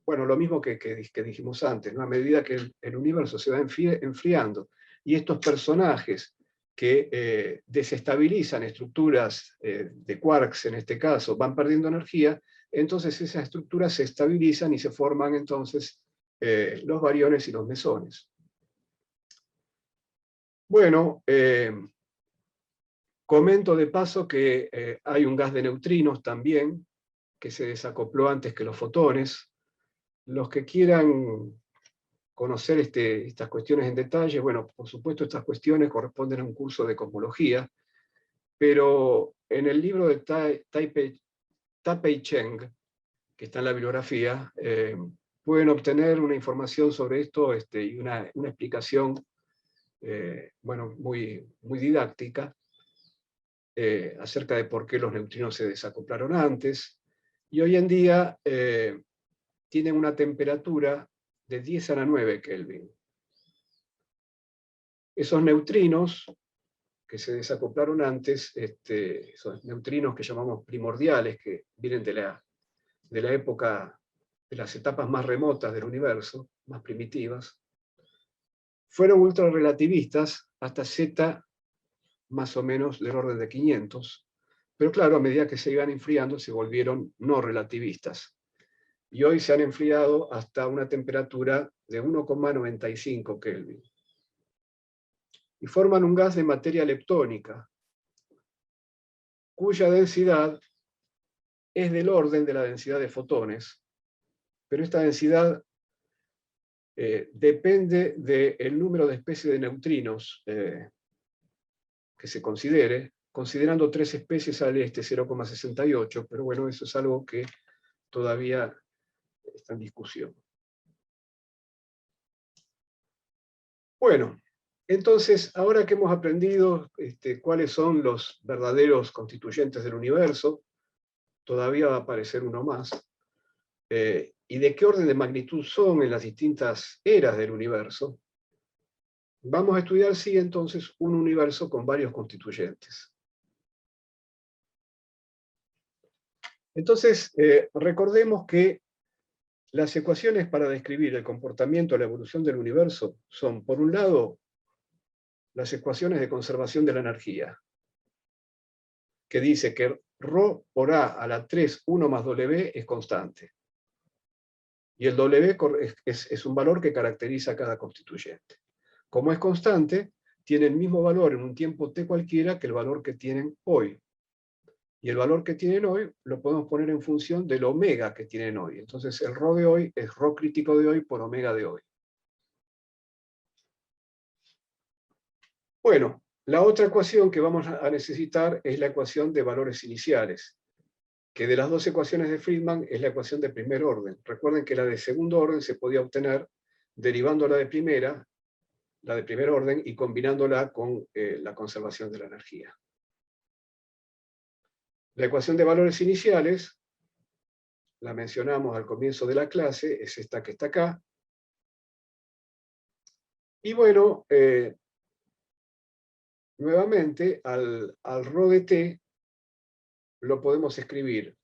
bueno, lo mismo que dijimos antes, ¿no? A medida que el universo se va enfriando, y estos personajes que desestabilizan estructuras de quarks, en este caso, van perdiendo energía, entonces esas estructuras se estabilizan y se forman entonces los bariones y los mesones. Bueno, comento de paso que hay un gas de neutrinos también, que se desacopló antes que los fotones. Los que quieran conocer estas cuestiones en detalle, bueno, por supuesto estas cuestiones corresponden a un curso de cosmología, pero en el libro de Ta-Pei Cheng, que está en la bibliografía, pueden obtener una información sobre esto y una explicación bueno, muy didáctica acerca de por qué los neutrinos se desacoplaron antes, y hoy en día tienen una temperatura de 10 a la 9 Kelvin. Esos neutrinos que se desacoplaron antes, esos neutrinos que llamamos primordiales, que vienen de la época, de las etapas más remotas del universo, más primitivas, fueron ultrarrelativistas hasta Z más o menos del orden de 500, pero claro, a medida que se iban enfriando se volvieron no relativistas. Y hoy se han enfriado hasta una temperatura de 1,95 Kelvin. Y forman un gas de materia leptónica, cuya densidad es del orden de la densidad de fotones, pero esta densidad depende del número de especies de neutrinos que se considere, considerando 3 especies al 0,68, pero bueno, eso es algo que todavía está en discusión. Bueno, entonces, ahora que hemos aprendido cuáles son los verdaderos constituyentes del universo, todavía va a aparecer uno más, y de qué orden de magnitud son en las distintas eras del universo, vamos a estudiar, sí, entonces, un universo con varios constituyentes. Entonces, recordemos que las ecuaciones para describir el comportamiento o la evolución del universo son, por un lado, las ecuaciones de conservación de la energía, que dice que ρ por A a la 3, 1 más W es constante. Y el W es un valor que caracteriza a cada constituyente. Como es constante, tiene el mismo valor en un tiempo t cualquiera que el valor que tienen hoy. Y el valor que tienen hoy lo podemos poner en función del omega que tienen hoy. Entonces el ρ de hoy es ρ crítico de hoy por omega de hoy. Bueno, la otra ecuación que vamos a necesitar es la ecuación de valores iniciales, que de las dos ecuaciones de Friedman es la ecuación de primer orden. Recuerden que la de segundo orden se podía obtener derivando la de primer orden, y combinándola con la conservación de la energía. La ecuación de valores iniciales, la mencionamos al comienzo de la clase, es esta que está acá. Y bueno, nuevamente, al ρ de t lo podemos escribir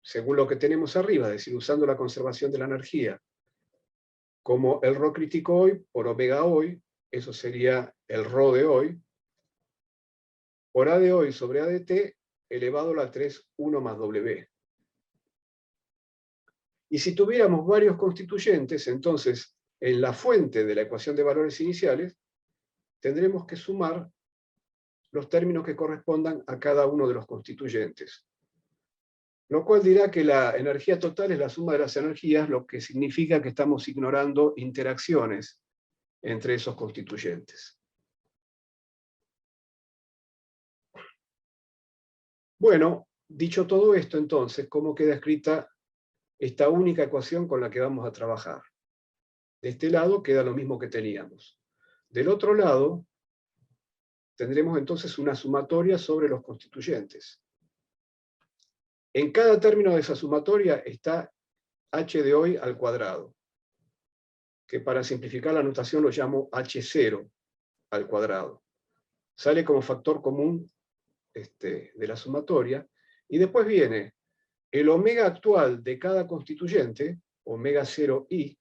según lo que tenemos arriba, es decir, usando la conservación de la energía, como el ρ crítico hoy por omega hoy, eso sería el ρ de hoy, por A de hoy sobre A de t elevado a la 3, 1 más W. Y si tuviéramos varios constituyentes, entonces, en la fuente de la ecuación de valores iniciales, tendremos que sumar los términos que correspondan a cada uno de los constituyentes. Lo cual dirá que la energía total es la suma de las energías, lo que significa que estamos ignorando interacciones entre esos constituyentes. Bueno, dicho todo esto, entonces, ¿cómo queda escrita esta única ecuación con la que vamos a trabajar? De este lado queda lo mismo que teníamos. Del otro lado, tendremos entonces una sumatoria sobre los constituyentes. En cada término de esa sumatoria está h de hoy al cuadrado, que para simplificar la notación lo llamo h0 al cuadrado. Sale como factor común de la sumatoria, y después viene el omega actual de cada constituyente, omega 0i,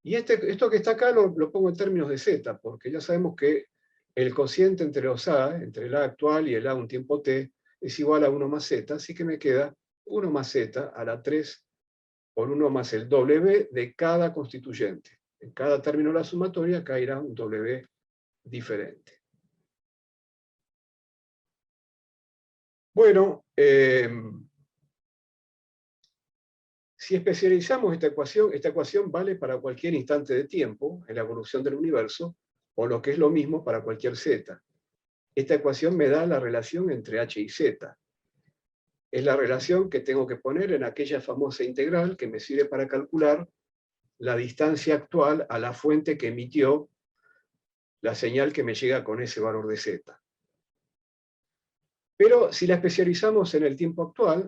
y esto que está acá lo pongo en términos de z, porque ya sabemos que el cociente entre los A, entre el A actual y el A un tiempo t, es igual a 1 más z, así que me queda 1 más z a la 3 por 1 más el W de cada constituyente. En cada término de la sumatoria caerá un W diferente. Bueno, si especializamos esta ecuación vale para cualquier instante de tiempo en la evolución del universo, o lo que es lo mismo para cualquier z. Esta ecuación me da la relación entre h y z. Es la relación que tengo que poner en aquella famosa integral que me sirve para calcular la distancia actual a la fuente que emitió la señal que me llega con ese valor de z. Pero si la especializamos en el tiempo actual,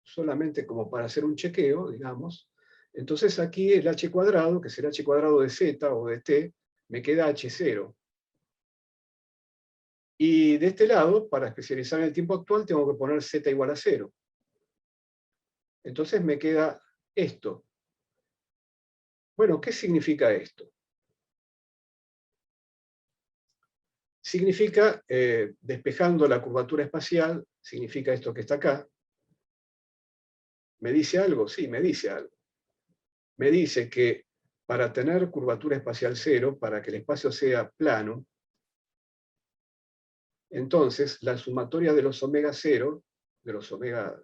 solamente como para hacer un chequeo, digamos, entonces aquí el h cuadrado, que será h cuadrado de z o de t, me queda h0. Y de este lado, para especializar en el tiempo actual, tengo que poner z igual a 0. Entonces me queda esto. Bueno, ¿qué significa esto? Significa, despejando la curvatura espacial, significa esto que está acá. ¿Me dice algo? Sí, me dice algo. Me dice que para tener curvatura espacial cero, para que el espacio sea plano, entonces la sumatoria de los omega cero, de los omega,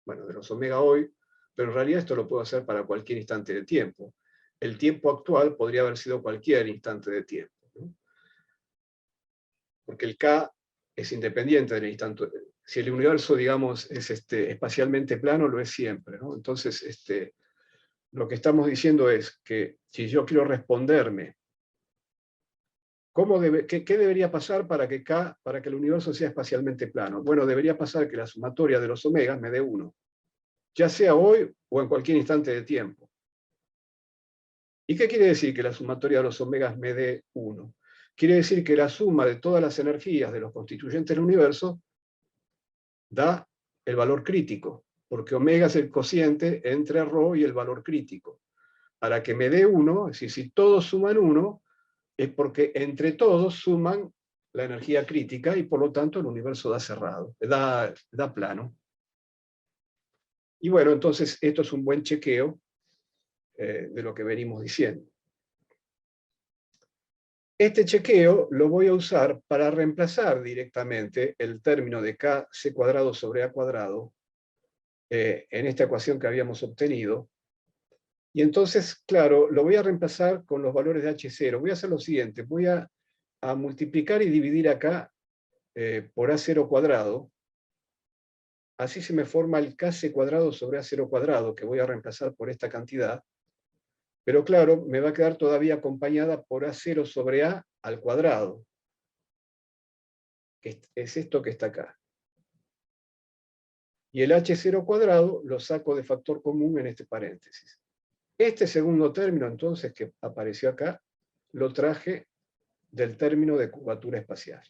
bueno, de los omega hoy, pero en realidad esto lo puedo hacer para cualquier instante de tiempo. El tiempo actual podría haber sido cualquier instante de tiempo, ¿no? Porque el K es independiente del instante. Si el universo, digamos, es espacialmente plano, lo es siempre, ¿no? Entonces, lo que estamos diciendo es que si yo quiero responderme, ¿qué debería pasar para que el universo sea espacialmente plano? Bueno, debería pasar que la sumatoria de los omegas me dé 1, ya sea hoy o en cualquier instante de tiempo. ¿Y qué quiere decir que la sumatoria de los omegas me dé 1? Quiere decir que la suma de todas las energías de los constituyentes del universo da el valor crítico, porque omega es el cociente entre ρ y el valor crítico. Para que me dé 1, es decir, si todos suman 1, es porque entre todos suman la energía crítica y por lo tanto el universo da cerrado, da plano. Y bueno, entonces esto es un buen chequeo de lo que venimos diciendo. Este chequeo lo voy a usar para reemplazar directamente el término de kc cuadrado sobre a cuadrado en esta ecuación que habíamos obtenido. Y entonces, claro, lo voy a reemplazar con los valores de h0. Voy a hacer lo siguiente, voy a multiplicar y dividir acá por a0 cuadrado. Así se me forma el kc cuadrado sobre a0 cuadrado, que voy a reemplazar por esta cantidad. Pero claro, me va a quedar todavía acompañada por a0 sobre a al cuadrado, que es esto que está acá. Y el h0 cuadrado lo saco de factor común en este paréntesis. Este segundo término, entonces, que apareció acá, lo traje del término de curvatura espacial.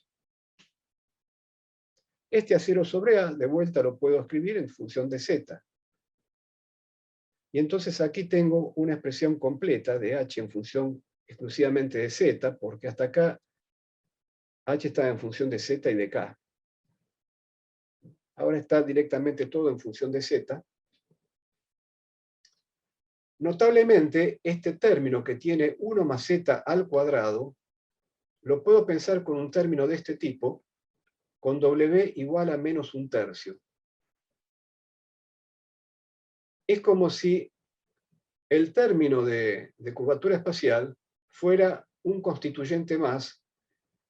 Este a0 sobre a, de vuelta lo puedo escribir en función de z. Y entonces aquí tengo una expresión completa de h en función exclusivamente de z, porque hasta acá h está en función de z y de k. Ahora está directamente todo en función de z. Notablemente, este término que tiene 1 más z al cuadrado, lo puedo pensar con un término de este tipo, con w igual a menos 1/3. Es como si el término de curvatura espacial fuera un constituyente más,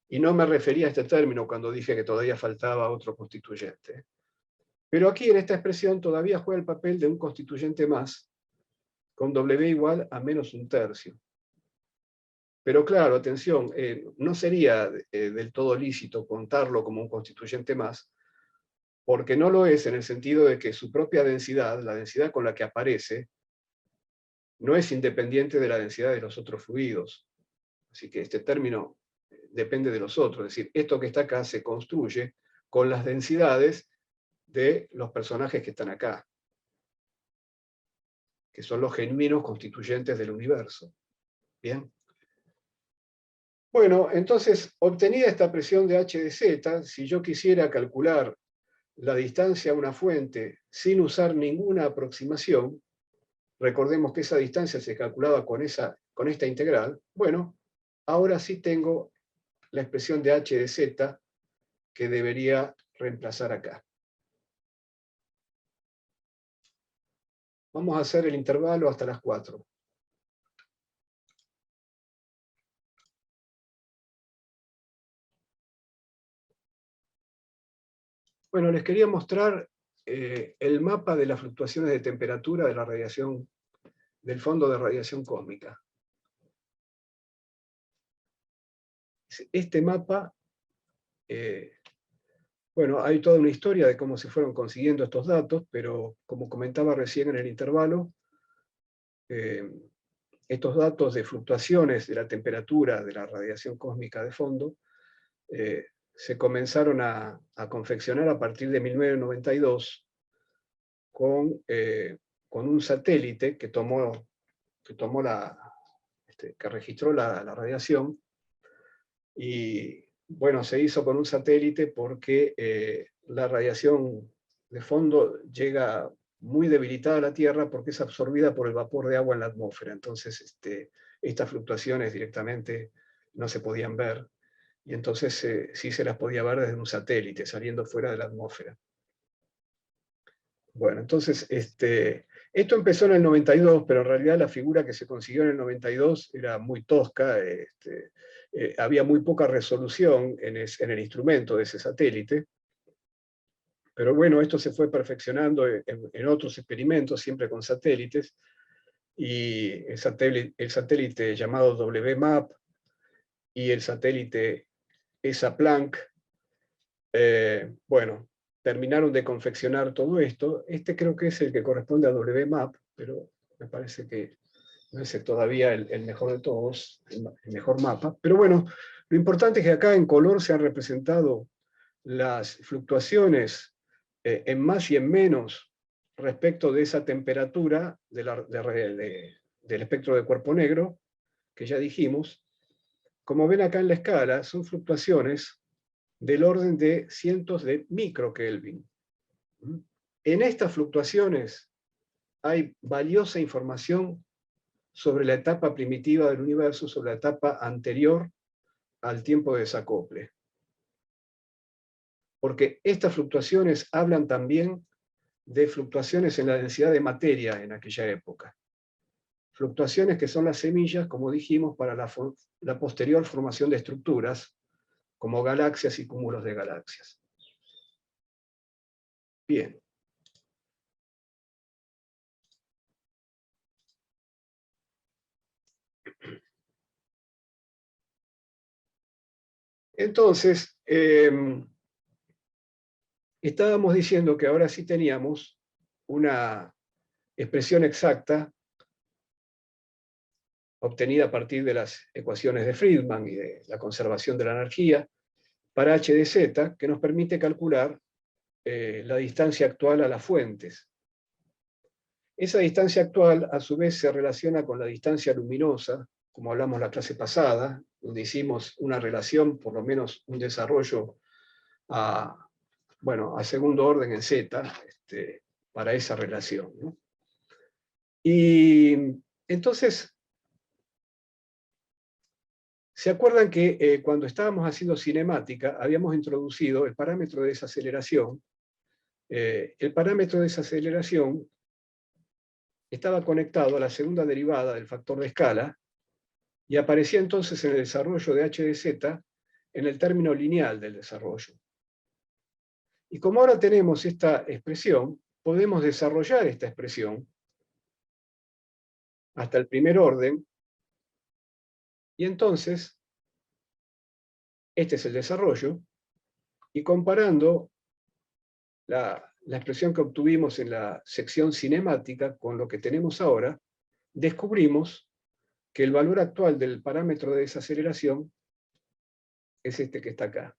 y no me refería a este término cuando dije que todavía faltaba otro constituyente. Pero aquí en esta expresión todavía juega el papel de un constituyente más, con w igual a menos 1/3. Pero claro, atención, no sería del todo lícito contarlo como un constituyente más, porque no lo es en el sentido de que su propia densidad, la densidad con la que aparece, no es independiente de la densidad de los otros fluidos. Así que este término depende de los otros. Es decir, esto que está acá se construye con las densidades de los personajes que están acá, que son los genuinos constituyentes del universo. ¿Bien? Bueno, entonces, obtenida esta presión de h de z, si yo quisiera calcular la distancia a una fuente sin usar ninguna aproximación, recordemos que esa distancia se calculaba con esta integral, bueno, ahora sí tengo la expresión de h de z que debería reemplazar acá. Vamos a hacer el intervalo hasta las 4. Bueno, les quería mostrar el mapa de las fluctuaciones de temperatura de la radiación, del fondo de radiación cósmica. Este mapa Bueno, hay toda una historia de cómo se fueron consiguiendo estos datos, pero como comentaba recién en el intervalo, estos datos de fluctuaciones de la temperatura de la radiación cósmica de fondo se comenzaron a confeccionar a partir de 1992 con un satélite que registró la radiación. Y bueno, se hizo con un satélite porque la radiación de fondo llega muy debilitada a la Tierra porque es absorbida por el vapor de agua en la atmósfera. Entonces, estas fluctuaciones directamente no se podían ver. Y entonces sí se las podía ver desde un satélite, saliendo fuera de la atmósfera. Bueno, entonces, esto empezó en el 92, pero en realidad la figura que se consiguió en el 92 era muy tosca, había muy poca resolución en el instrumento de ese satélite, pero bueno, esto se fue perfeccionando en otros experimentos, siempre con satélites, y el satélite llamado WMAP y el satélite ESA-Planck, bueno, terminaron de confeccionar todo esto. Este creo que es el que corresponde a WMAP, pero me parece que no es todavía el mejor de todos, el mejor mapa. Pero bueno, lo importante es que acá en color se han representado las fluctuaciones en más y en menos respecto de esa temperatura del espectro de cuerpo negro, que ya dijimos. Como ven acá en la escala, son fluctuaciones del orden de cientos de microkelvin. En estas fluctuaciones hay valiosa información sobre la etapa primitiva del universo, sobre la etapa anterior al tiempo de desacople. Porque estas fluctuaciones hablan también de fluctuaciones en la densidad de materia en aquella época. Fluctuaciones que son las semillas, como dijimos, para la posterior formación de estructuras, como galaxias y cúmulos de galaxias. Bien. Entonces, estábamos diciendo que ahora sí teníamos una expresión exacta obtenida a partir de las ecuaciones de Friedman y de la conservación de la energía para h de z, que nos permite calcular la distancia actual a las fuentes. Esa distancia actual, a su vez, se relaciona con la distancia luminosa, como hablamos la clase pasada, donde hicimos una relación, por lo menos un desarrollo a segundo orden en z, para esa relación, ¿no? Y entonces, ¿se acuerdan que cuando estábamos haciendo cinemática habíamos introducido el parámetro de desaceleración? El parámetro de desaceleración estaba conectado a la segunda derivada del factor de escala y aparecía entonces en el desarrollo de h de z en el término lineal del desarrollo. Y como ahora tenemos esta expresión, podemos desarrollar esta expresión hasta el primer orden, y entonces, este es el desarrollo, y comparando la expresión que obtuvimos en la sección cinemática con lo que tenemos ahora, descubrimos que el valor actual del parámetro de desaceleración es este que está acá.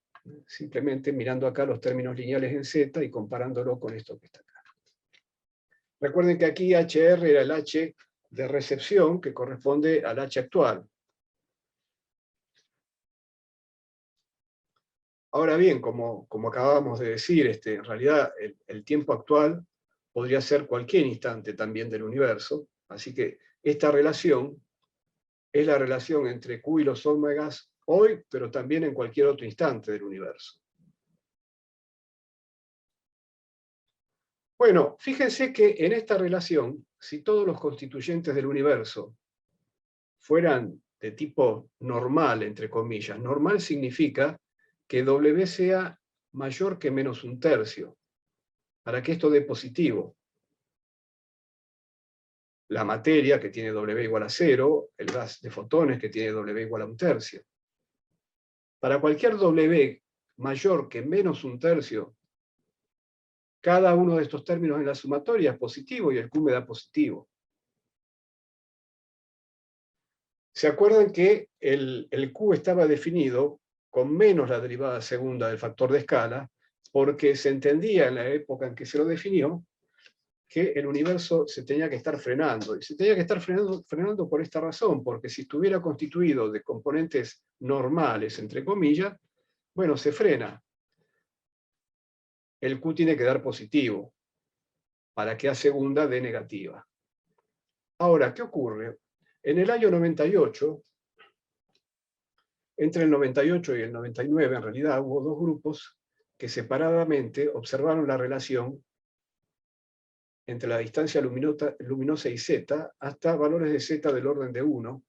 Simplemente mirando acá los términos lineales en z y comparándolo con esto que está acá. Recuerden que aquí HR era el H de recepción, que corresponde al H actual. Ahora bien, como acabábamos de decir, en realidad el tiempo actual podría ser cualquier instante también del universo, así que esta relación es la relación entre Q y los omegas hoy, pero también en cualquier otro instante del universo. Bueno, fíjense que en esta relación, si todos los constituyentes del universo fueran de tipo normal, entre comillas, normal significa que W sea mayor que menos un tercio, para que esto dé positivo. La materia, que tiene W igual a 0, el gas de fotones, que tiene W igual a un tercio. Para cualquier W mayor que menos un tercio, cada uno de estos términos en la sumatoria es positivo y el Q me da positivo. ¿Se acuerdan que el Q estaba definido con menos la derivada segunda del factor de escala? Porque se entendía en la época en que se lo definió que el universo se tenía que estar frenando. Y se tenía que estar frenando por esta razón, porque si estuviera constituido de componentes normales, entre comillas, bueno, se frena. El Q tiene que dar positivo para que A segunda dé negativa. Ahora, ¿qué ocurre? En el año 98, entre el 98 y el 99, en realidad, hubo dos grupos que separadamente observaron la relación entre la distancia luminosa y z hasta valores de z del orden de 1,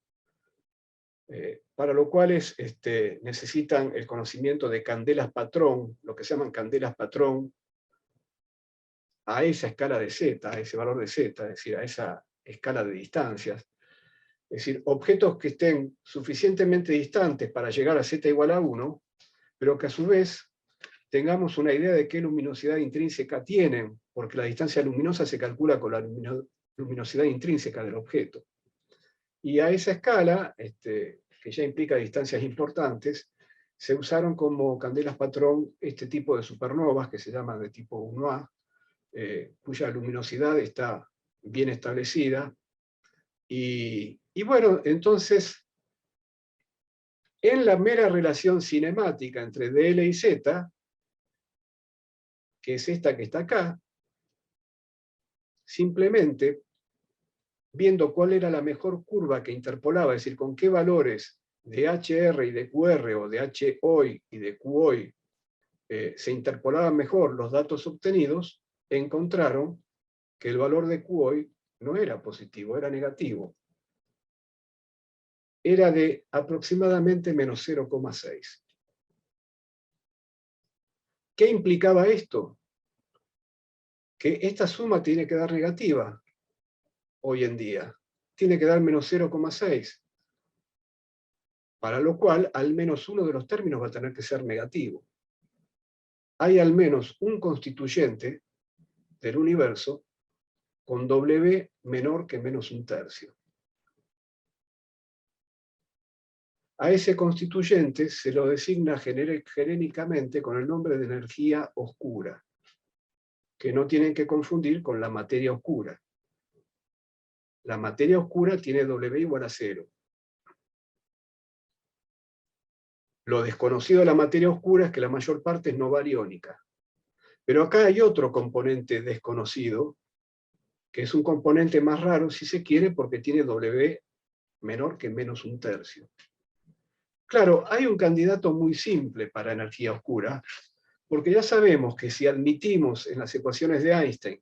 para lo cual necesitan el conocimiento de candelas patrón, lo que se llaman candelas patrón, a esa escala de z, a ese valor de z, es decir, a esa escala de distancias. Es decir, objetos que estén suficientemente distantes para llegar a z igual a 1, pero que a su vez tengamos una idea de qué luminosidad intrínseca tienen, porque la distancia luminosa se calcula con la luminosidad intrínseca del objeto. Y a esa escala, que ya implica distancias importantes, se usaron como candelas patrón este tipo de supernovas que se llaman de tipo 1A, cuya luminosidad está bien establecida. Y bueno, entonces, en la mera relación cinemática entre dl y z, que es esta que está acá, simplemente viendo cuál era la mejor curva que interpolaba, es decir, con qué valores de HR y de QR o de HOI y de QOI se interpolaban mejor los datos obtenidos, encontraron que el valor de QOI no era positivo, era negativo. Era de aproximadamente menos 0,6. ¿Qué implicaba esto? Que esta suma tiene que dar negativa hoy en día. Tiene que dar menos 0,6. Para lo cual, al menos uno de los términos va a tener que ser negativo. Hay al menos un constituyente del universo con W menor que menos un tercio. A ese constituyente se lo designa genéricamente con el nombre de energía oscura, que no tienen que confundir con la materia oscura. La materia oscura tiene W igual a 0. Lo desconocido de la materia oscura es que la mayor parte es no bariónica. Pero acá hay otro componente desconocido, que es un componente más raro, si se quiere, porque tiene W menor que menos un tercio. Claro, hay un candidato muy simple para energía oscura, porque ya sabemos que si admitimos en las ecuaciones de Einstein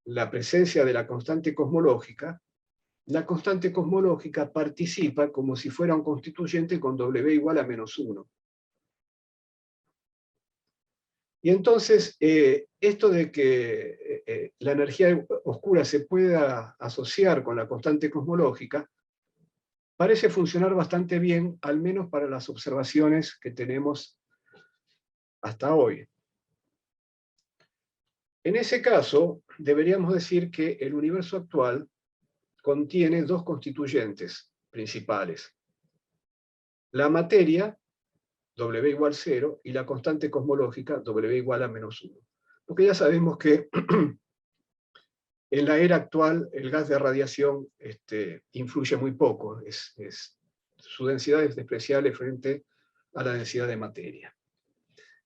la presencia de la constante cosmológica participa como si fuera un constituyente con W igual a menos 1. Y entonces, esto de que la energía oscura se pueda asociar con la constante cosmológica, parece funcionar bastante bien, al menos para las observaciones que tenemos hasta hoy. En ese caso, deberíamos decir que el universo actual contiene dos constituyentes principales. La materia, W igual 0, y la constante cosmológica, W igual a menos 1. Porque ya sabemos que en la era actual el gas de radiación influye muy poco, su densidad es despreciable frente a la densidad de materia.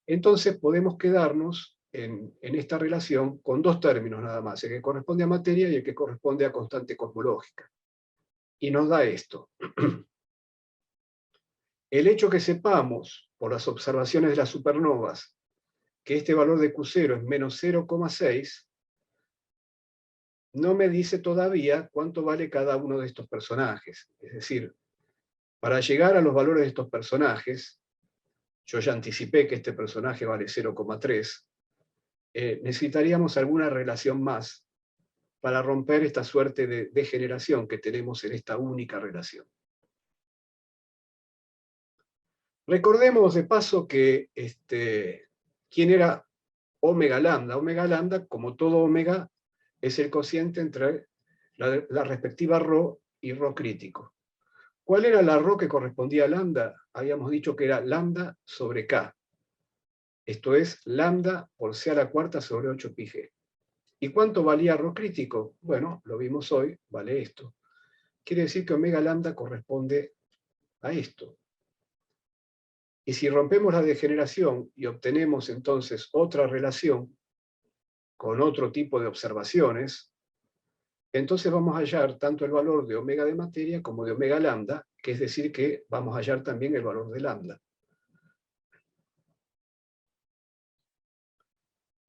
Entonces podemos quedarnos en esta relación con dos términos nada más, el que corresponde a materia y el que corresponde a constante cosmológica. Y nos da esto. El hecho que sepamos, por las observaciones de las supernovas, que este valor de Q0 es menos 0,6, no me dice todavía cuánto vale cada uno de estos personajes. Es decir, para llegar a los valores de estos personajes, yo ya anticipé que este personaje vale 0,3, necesitaríamos alguna relación más para romper esta suerte de degeneración que tenemos en esta única relación. Recordemos de paso que quién era omega lambda. Omega lambda, como todo omega, es el cociente entre la respectiva ρ y ρ crítico. ¿Cuál era la ρ que correspondía a lambda? Habíamos dicho que era lambda sobre K. Esto es lambda por C a la cuarta sobre 8 pi g. ¿Y cuánto valía ρ crítico? Bueno, lo vimos hoy, vale esto. Quiere decir que omega lambda corresponde a esto. Y si rompemos la degeneración y obtenemos entonces otra relación con otro tipo de observaciones, entonces vamos a hallar tanto el valor de omega de materia como de omega lambda, que es decir que vamos a hallar también el valor de lambda.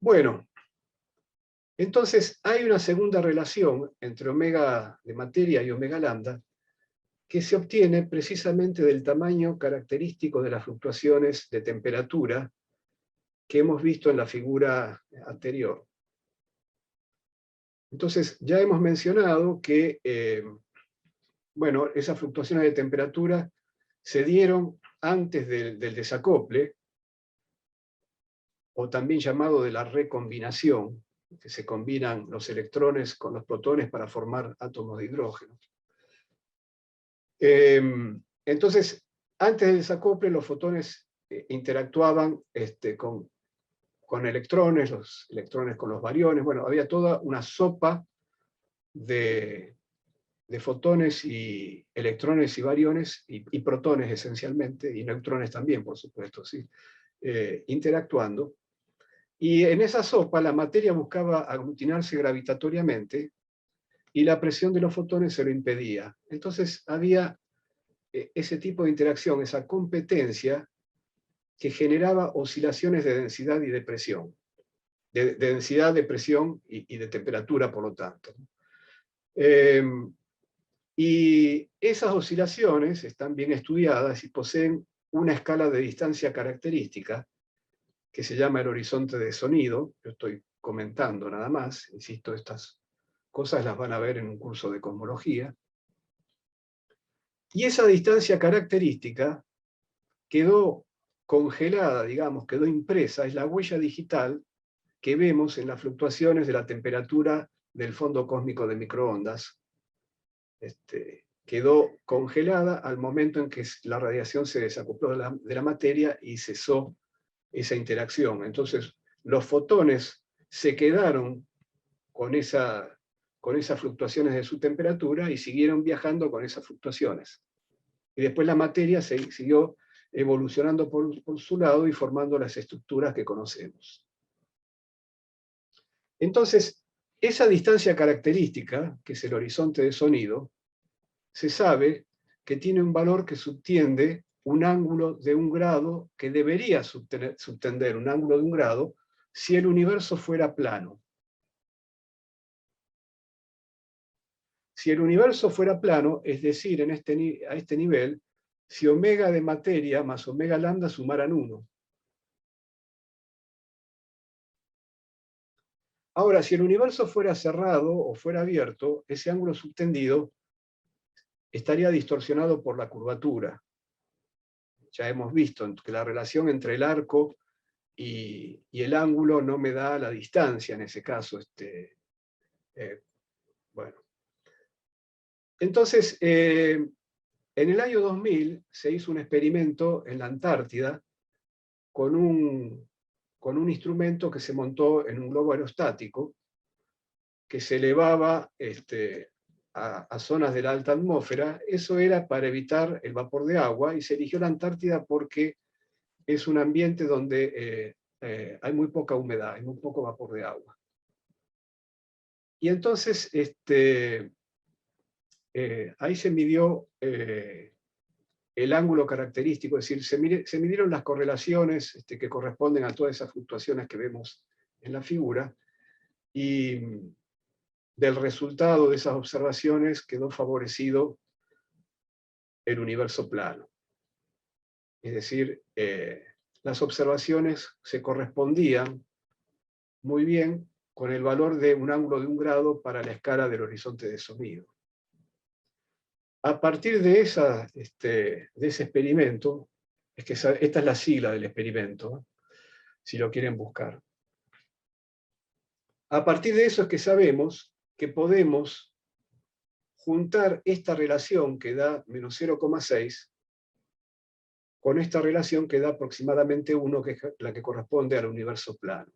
Bueno, entonces hay una segunda relación entre omega de materia y omega lambda que se obtiene precisamente del tamaño característico de las fluctuaciones de temperatura que hemos visto en la figura anterior. Entonces, ya hemos mencionado que bueno, esas fluctuaciones de temperatura se dieron antes del desacople, o también llamado de la recombinación, que se combinan los electrones con los protones para formar átomos de hidrógeno. Entonces, antes del desacople, los fotones interactuaban con electrones, los electrones con los bariones. Bueno, había toda una sopa de fotones y electrones y bariones, y protones esencialmente, y neutrones también, por supuesto, ¿sí? Interactuando. Y en esa sopa la materia buscaba aglutinarse gravitatoriamente, y la presión de los fotones se lo impedía. Entonces había ese tipo de interacción, esa competencia que generaba oscilaciones de densidad y de presión. De densidad, de presión y de temperatura, por lo tanto. Y esas oscilaciones están bien estudiadas y poseen una escala de distancia característica que se llama el horizonte de sonido. Yo estoy comentando nada más, insisto, estas cosas las van a ver en un curso de cosmología. Y esa distancia característica quedó congelada, digamos, quedó impresa, es la huella digital que vemos en las fluctuaciones de la temperatura del fondo cósmico de microondas. Quedó congelada al momento en que la radiación se desacopló de la materia y cesó esa interacción. Entonces, los fotones se quedaron con esas fluctuaciones de su temperatura y siguieron viajando con esas fluctuaciones. Y después la materia siguió evolucionando por su lado y formando las estructuras que conocemos. Entonces, esa distancia característica, que es el horizonte de sonido, se sabe que tiene un valor que subtiende un ángulo de 1 grado, que debería subtender un ángulo de 1 grado si el universo fuera plano. Si el universo fuera plano, es decir, a este nivel, si omega de materia más omega lambda sumaran 1. Ahora, si el universo fuera cerrado o fuera abierto, ese ángulo subtendido estaría distorsionado por la curvatura. Ya hemos visto que la relación entre el arco y el ángulo no me da la distancia en ese caso. Bueno. Entonces, en el año 2000 se hizo un experimento en la Antártida con un instrumento que se montó en un globo aerostático que se elevaba a zonas de la alta atmósfera. Eso era para evitar el vapor de agua, y se eligió la Antártida porque es un ambiente donde hay muy poca humedad, hay muy poco vapor de agua. Y entonces ahí se midió el ángulo característico, es decir, se midieron las correlaciones que corresponden a todas esas fluctuaciones que vemos en la figura, y del resultado de esas observaciones quedó favorecido el universo plano. Es decir, las observaciones se correspondían muy bien con el valor de un ángulo de 1 grado para la escala del horizonte de sonido. A partir de ese experimento, Es que esta es la sigla del experimento, si lo quieren buscar. A partir de eso es que sabemos que podemos juntar esta relación que da menos 0,6 con esta relación que da aproximadamente 1, que es la que corresponde al universo plano.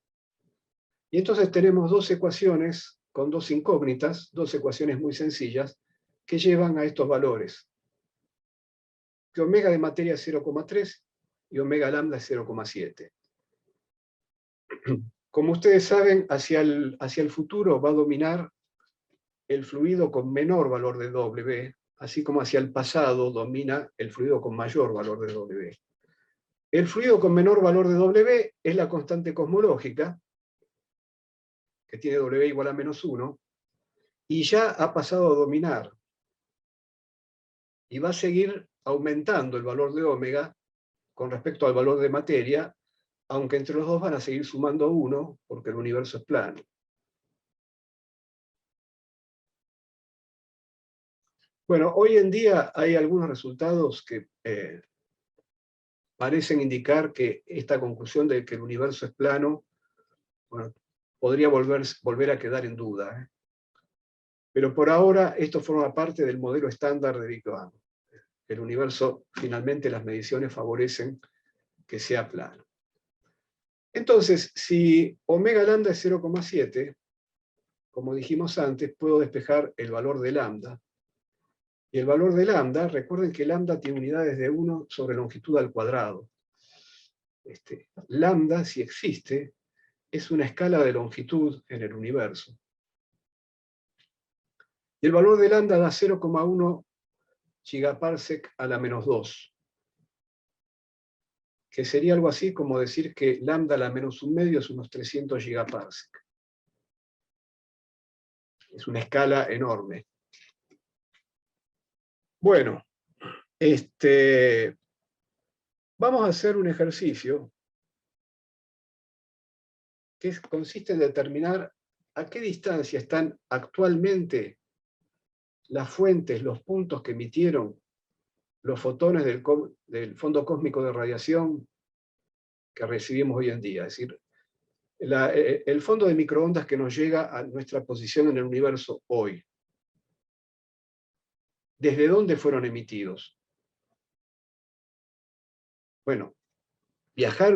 Y entonces tenemos dos ecuaciones con dos incógnitas, dos ecuaciones muy sencillas, que llevan a estos valores. Que omega de materia es 0,3 y omega lambda es 0,7. Como ustedes saben, hacia el futuro va a dominar el fluido con menor valor de W, así como hacia el pasado domina el fluido con mayor valor de W. El fluido con menor valor de W es la constante cosmológica, que tiene W igual a menos 1, y ya ha pasado a dominar. Y va a seguir aumentando el valor de omega con respecto al valor de materia, aunque entre los dos van a seguir sumando 1, porque el universo es plano. Bueno, hoy en día hay algunos resultados que parecen indicar que esta conclusión de que el universo es plano, bueno, podría volver a quedar en duda. Pero por ahora esto forma parte del modelo estándar de Big Bang. El universo, finalmente las mediciones favorecen que sea plano. Entonces, si omega lambda es 0,7, como dijimos antes, puedo despejar el valor de lambda. Y el valor de lambda, recuerden que lambda tiene unidades de 1 sobre longitud al cuadrado. Lambda, si existe, es una escala de longitud en el universo. Y el valor de lambda da 0,1 gigaparsec a la menos 2, que sería algo así como decir que lambda a la menos 1/2 es unos 300 gigaparsec. Es una escala enorme. Bueno, vamos a hacer un ejercicio que consiste en determinar a qué distancia están actualmente las fuentes, los puntos que emitieron los fotones del fondo cósmico de radiación que recibimos hoy en día. Es decir, el fondo de microondas que nos llega a nuestra posición en el universo hoy. ¿Desde dónde fueron emitidos? Bueno,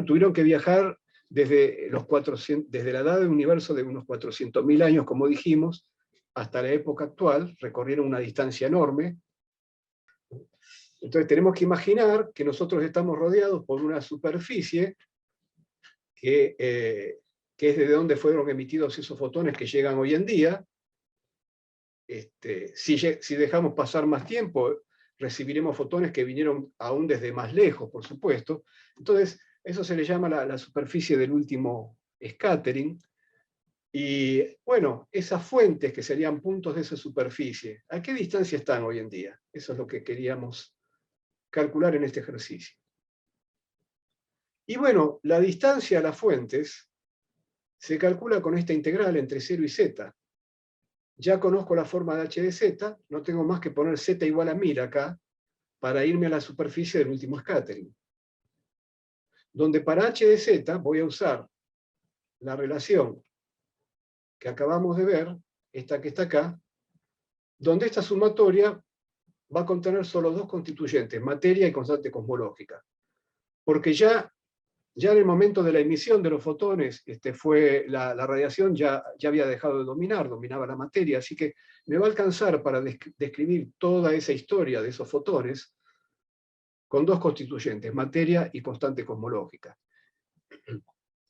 tuvieron que viajar desde la edad del universo de unos 400.000 años, como dijimos, hasta la época actual, recorrieron una distancia enorme. Entonces tenemos que imaginar que nosotros estamos rodeados por una superficie que es de donde fueron emitidos esos fotones que llegan hoy en día. Si dejamos pasar más tiempo, recibiremos fotones que vinieron aún desde más lejos, por supuesto. Entonces, eso se le llama la superficie del último scattering. Y bueno, esas fuentes que serían puntos de esa superficie, ¿a qué distancia están hoy en día? Eso es lo que queríamos calcular en este ejercicio. Y bueno, la distancia a las fuentes se calcula con esta integral entre 0 y z. Ya conozco la forma de h de z, no tengo más que poner z igual a 1000 acá para irme a la superficie del último scattering. Donde para h de z voy a usar la relación que acabamos de ver, esta que está acá, donde esta sumatoria va a contener solo dos constituyentes, materia y constante cosmológica. Porque ya en el momento de la emisión de los fotones, la radiación ya había dejado de dominaba la materia, así que me va a alcanzar para describir toda esa historia de esos fotones con dos constituyentes, materia y constante cosmológica.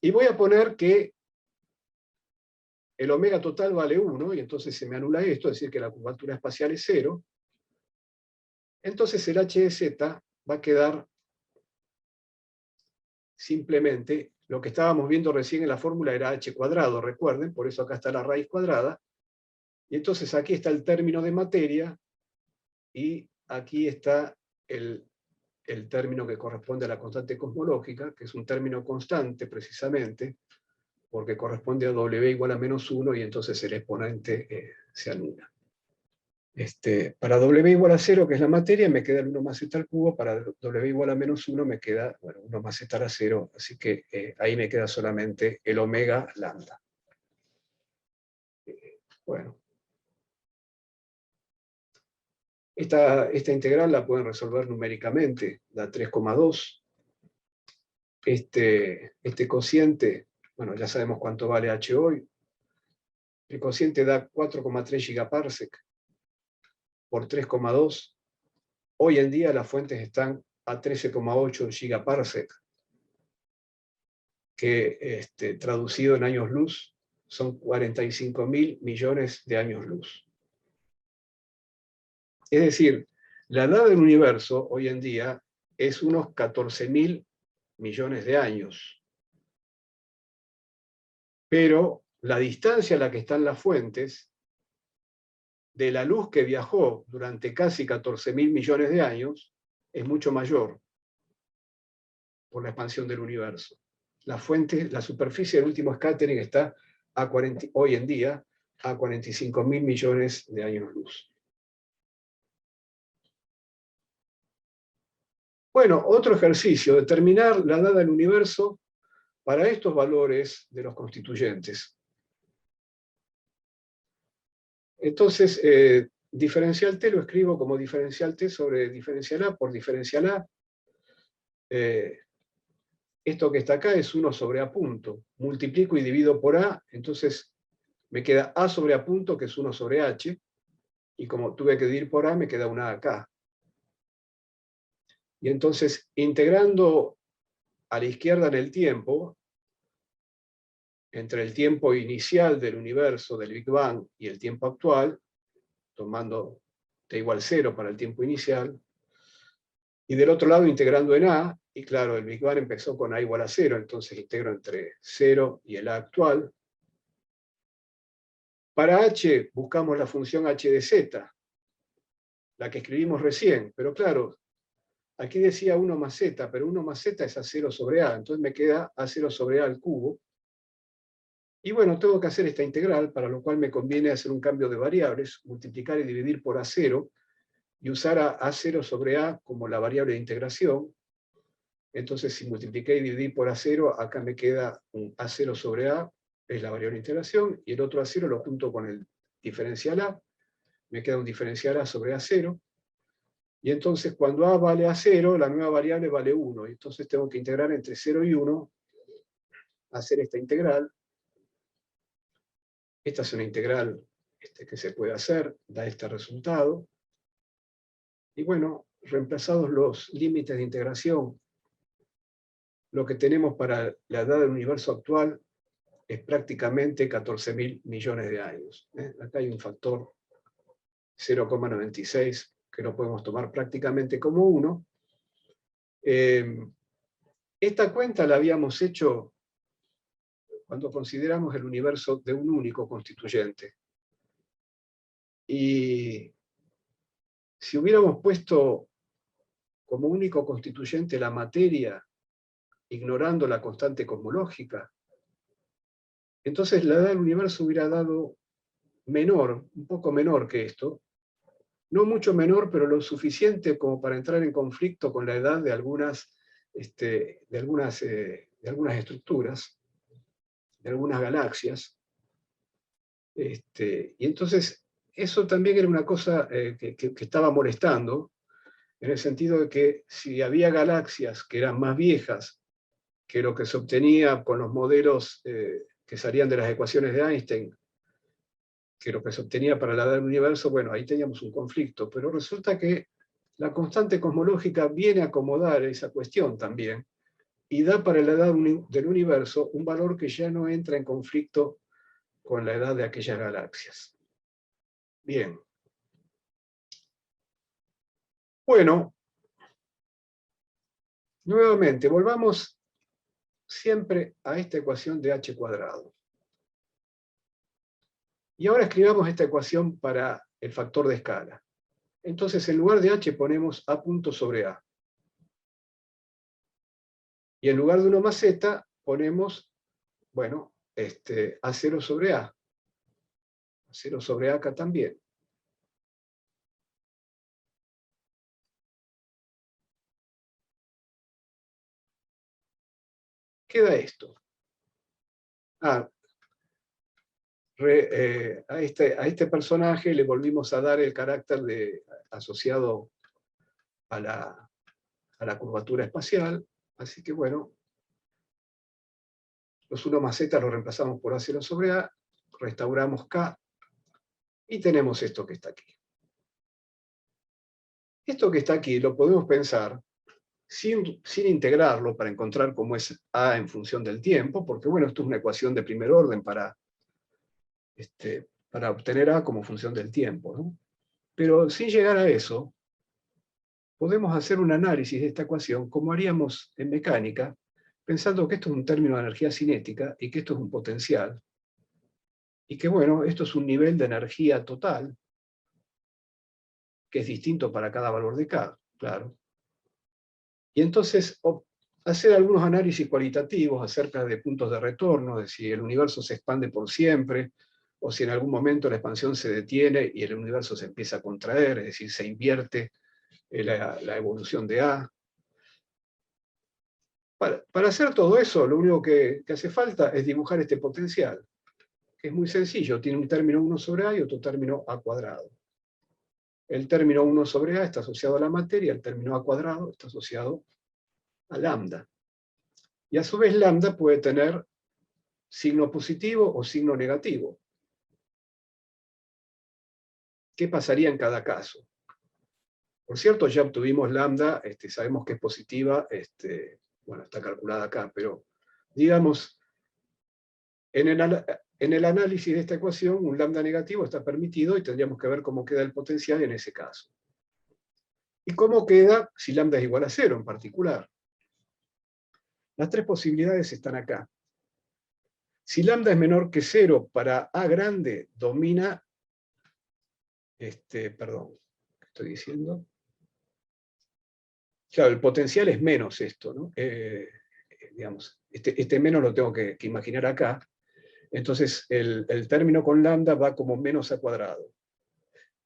Y voy a poner que el omega total vale 1, y entonces se me anula esto, es decir, que la curvatura espacial es 0. Entonces el h de z va a quedar simplemente, lo que estábamos viendo recién en la fórmula era h cuadrado, recuerden, por eso acá está la raíz cuadrada, y entonces aquí está el término de materia, y aquí está el término que corresponde a la constante cosmológica, que es un término constante precisamente, porque corresponde a W igual a menos 1, y entonces el exponente se anula. Para W igual a 0, que es la materia, me queda el 1 más z al cubo. Para W igual a menos 1 me queda, bueno, 1 más z a la 0. Así que ahí me queda solamente el omega lambda. Bueno. Esta integral la pueden resolver numéricamente, da 3,2. Este cociente, bueno, ya sabemos cuánto vale h hoy. El cociente da 4,3 gigaparsec por 3,2. Hoy en día las fuentes están a 13,8 gigaparsec, que traducido en años luz son 45.000 millones de años luz. Es decir, la edad del universo hoy en día es unos 14.000 millones de años. Pero la distancia a la que están las fuentes, de la luz que viajó durante casi 14.000 millones de años, es mucho mayor por la expansión del universo. La superficie del último scattering está hoy en día a 45.000 millones de años luz. Bueno, otro ejercicio, determinar la edad del universo para estos valores de los constituyentes. Entonces, diferencial t lo escribo como diferencial t sobre diferencial a por diferencial a. Esto que está acá es 1 sobre a punto. Multiplico y divido por a, entonces me queda a sobre a punto, que es 1 sobre h, y como tuve que dividir por a, me queda una a acá. Y entonces, integrando a la izquierda en el tiempo, entre el tiempo inicial del universo, del Big Bang, y el tiempo actual, tomando t igual 0 para el tiempo inicial, y del otro lado integrando en a, y claro, el Big Bang empezó con a igual a 0, entonces integro entre 0 y el a actual. Para h buscamos la función h de z, la que escribimos recién, pero claro, aquí decía 1 más z, pero 1 más z es a 0 sobre a, entonces me queda a 0 sobre a al cubo. Y bueno, tengo que hacer esta integral, para lo cual me conviene hacer un cambio de variables, multiplicar y dividir por a0, y usar a a0 sobre a como la variable de integración. Entonces, si multipliqué y dividí por a0, acá me queda un a0 sobre a, es la variable de integración, y el otro a0 lo junto con el diferencial a, me queda un diferencial a sobre a0, y entonces cuando a vale a 0, la nueva variable vale 1, y entonces tengo que integrar entre 0 y 1, hacer esta integral. Esta es una integral que se puede hacer, da este resultado. Y bueno, reemplazados los límites de integración, lo que tenemos para la edad del universo actual es prácticamente 14.000 millones de años. Acá hay un factor 0,96 que lo podemos tomar prácticamente como 1. Esta cuenta la habíamos hecho cuando consideramos el universo de un único constituyente. Y si hubiéramos puesto como único constituyente la materia, ignorando la constante cosmológica, entonces la edad del universo hubiera dado menor, un poco menor que esto, no mucho menor, pero lo suficiente como para entrar en conflicto con la edad de algunas estructuras, de algunas galaxias. Y entonces, eso también era una cosa que estaba molestando, en el sentido de que si había galaxias que eran más viejas que lo que se obtenía con los modelos que salían de las ecuaciones de Einstein, que lo que se obtenía para la edad del universo, bueno, ahí teníamos un conflicto, pero resulta que la constante cosmológica viene a acomodar esa cuestión también, y da para la edad del universo un valor que ya no entra en conflicto con la edad de aquellas galaxias. Bien. Bueno, nuevamente, volvamos siempre a esta ecuación de h cuadrado. Y ahora escribamos esta ecuación para el factor de escala. Entonces, en lugar de h ponemos a punto sobre a. Y en lugar de 1 más z, ponemos, bueno, a 0 sobre a. A 0 sobre a acá también. queda esto. A este personaje le volvimos a dar el carácter asociado a la curvatura espacial, así que bueno, los 1 más z lo reemplazamos por A0 sobre A, restauramos K, y tenemos esto que está aquí. Esto que está aquí lo podemos pensar sin integrarlo para encontrar cómo es A en función del tiempo, porque bueno, esto es una ecuación de primer orden para obtener A como función del tiempo, ¿no? Pero sin llegar a eso, podemos hacer un análisis de esta ecuación como haríamos en mecánica, pensando que esto es un término de energía cinética y que esto es un potencial, y que bueno, esto es un nivel de energía total, que es distinto para cada valor de K, claro. Y entonces hacer algunos análisis cualitativos acerca de puntos de retorno, de si el universo se expande por siempre, o si en algún momento la expansión se detiene y el universo se empieza a contraer, es decir, se invierte la evolución de A. Para hacer todo eso, lo único que hace falta es dibujar este potencial, que es muy sencillo, tiene un término 1 sobre A y otro término A cuadrado. El término 1 sobre A está asociado a la materia, el término A cuadrado está asociado a lambda. Y a su vez lambda puede tener signo positivo o signo negativo. ¿Qué pasaría en cada caso? Por cierto, ya obtuvimos lambda, sabemos que es positiva, bueno, está calculada acá, pero digamos, en el análisis de esta ecuación, un lambda negativo está permitido y tendríamos que ver cómo queda el potencial en ese caso. ¿Y cómo queda si lambda es igual a 0 en particular? Las 3 posibilidades están acá. Si lambda es menor que 0 para A grande, domina, perdón, ¿qué estoy diciendo? Claro, el potencial es menos esto, ¿no? Digamos, este menos lo tengo que imaginar acá. Entonces, el término con lambda va como menos A cuadrado.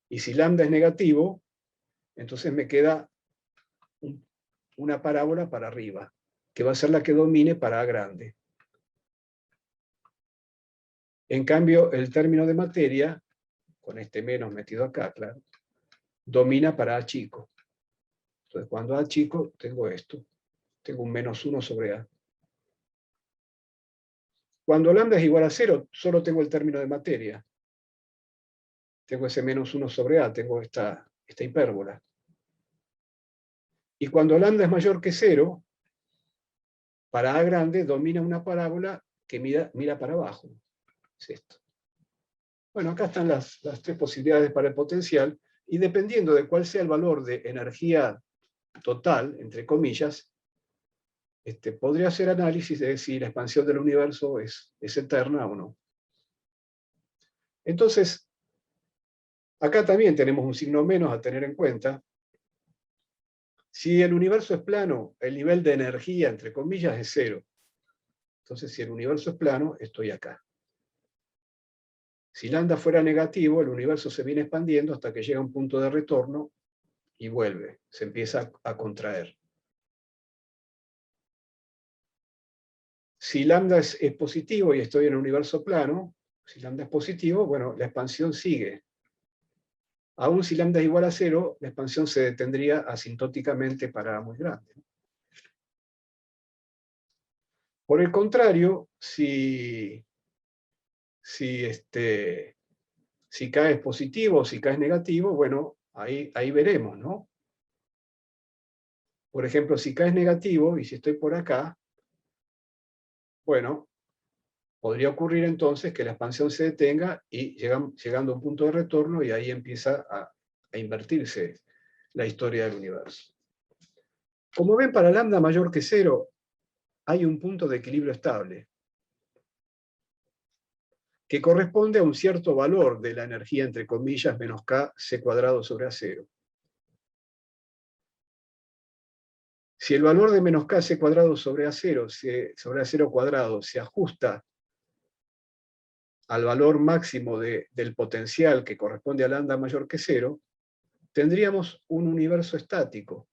Y si lambda es negativo, entonces me queda una parábola para arriba, que va a ser la que domine para A grande. En cambio, el término de materia, con este menos metido acá, claro, domina para A chico. Entonces, cuando A chico, tengo esto. Tengo un menos 1 sobre A. Cuando lambda es igual a 0, solo tengo el término de materia. Tengo ese menos 1 sobre A, tengo esta hipérbola. Y cuando lambda es mayor que 0, para A grande domina una parábola que mira para abajo. Es esto. Bueno, acá están las 3 posibilidades para el potencial, y dependiendo de cuál sea el valor de energía total, entre comillas, podría hacer análisis de si la expansión del universo es eterna o no. Entonces, acá también tenemos un signo menos a tener en cuenta. Si el universo es plano, el nivel de energía, entre comillas, es 0. Entonces, si el universo es plano, estoy acá. Si lambda fuera negativo, el universo se viene expandiendo hasta que llega a un punto de retorno y vuelve, se empieza a contraer. Si lambda es positivo y estoy en un universo plano, si lambda es positivo, bueno, la expansión sigue. Aún si lambda es igual a 0, la expansión se detendría asintóticamente para A muy grande. Por el contrario, si K es positivo o si K es negativo, bueno, ahí veremos, ¿no? Por ejemplo, si K es negativo y si estoy por acá, bueno, podría ocurrir entonces que la expansión se detenga y llegando a un punto de retorno, y ahí empieza a invertirse la historia del universo. Como ven, para lambda mayor que 0 hay un punto de equilibrio estable que corresponde a un cierto valor de la energía, entre comillas, menos K C cuadrado sobre A0. Si el valor de menos K C cuadrado sobre A0, sobre A0 cuadrado, se ajusta al valor máximo del potencial que corresponde a lambda mayor que 0, tendríamos un universo estático,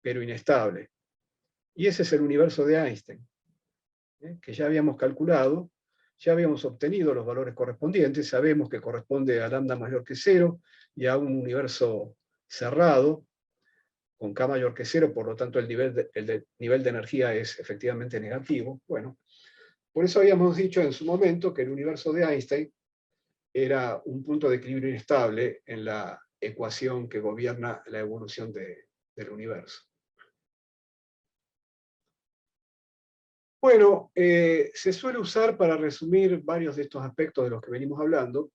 pero inestable. Y ese es el universo de Einstein. que ya habíamos calculado, ya habíamos obtenido los valores correspondientes, sabemos que corresponde a lambda mayor que 0 y a un universo cerrado, con K mayor que 0, por lo tanto el nivel de energía es efectivamente negativo. Bueno, por eso habíamos dicho en su momento que el universo de Einstein era un punto de equilibrio inestable en la ecuación que gobierna la evolución del universo. Bueno, se suele usar para resumir varios de estos aspectos de los que venimos hablando,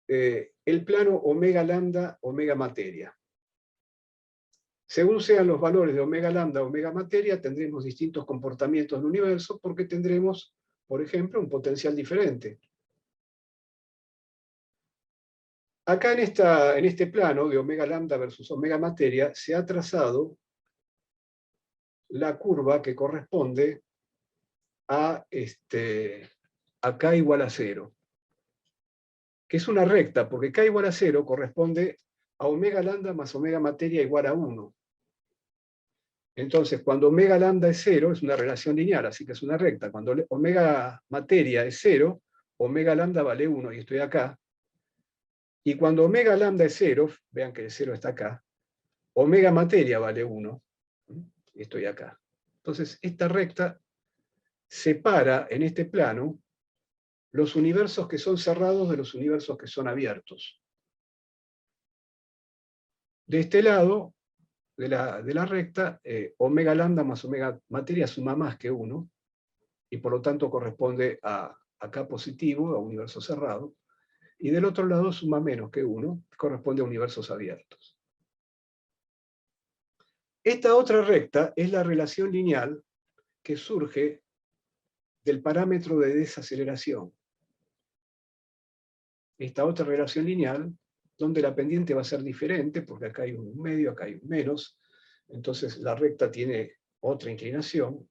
el plano omega lambda, omega materia. Según sean los valores de omega lambda, omega materia, tendremos distintos comportamientos del universo porque tendremos, por ejemplo, un potencial diferente. Acá en este plano de omega lambda versus omega materia se ha trazado la curva que corresponde a K igual a 0, que es una recta, porque K igual a 0 corresponde a omega lambda más omega materia igual a 1. Entonces, cuando omega lambda es 0, es una relación lineal, así que es una recta. Cuando omega materia es 0, omega lambda vale 1, y estoy acá. Y cuando omega lambda es 0, vean que el 0 está acá, omega materia vale 1, y estoy acá. Entonces, esta recta separa en este plano los universos que son cerrados de los universos que son abiertos. De este lado de la recta, omega lambda más omega materia suma más que 1, y por lo tanto corresponde a K positivo, a universo cerrado, y del otro lado suma menos que 1, corresponde a universos abiertos. Esta otra recta es la relación lineal que surge del parámetro de desaceleración. Esta otra relación lineal, donde la pendiente va a ser diferente, porque acá hay un medio, acá hay un menos, entonces la recta tiene otra inclinación,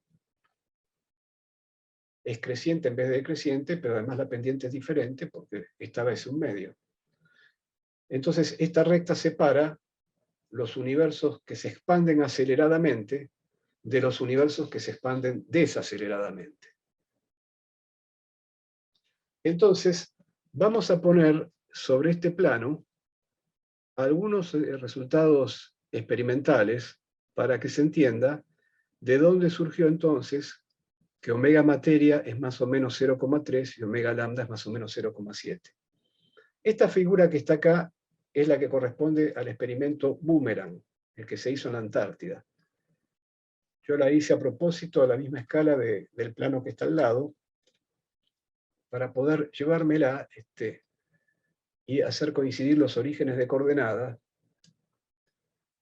es creciente en vez de decreciente, pero además la pendiente es diferente, porque esta vez es un medio. Entonces esta recta separa los universos que se expanden aceleradamente de los universos que se expanden desaceleradamente. Entonces, vamos a poner sobre este plano algunos resultados experimentales para que se entienda de dónde surgió entonces que omega materia es más o menos 0,3 y omega lambda es más o menos 0,7. Esta figura que está acá es la que corresponde al experimento Boomerang, el que se hizo en la Antártida. Yo la hice a propósito a la misma escala del plano que está al lado, para poder llevármela y hacer coincidir los orígenes de coordenadas.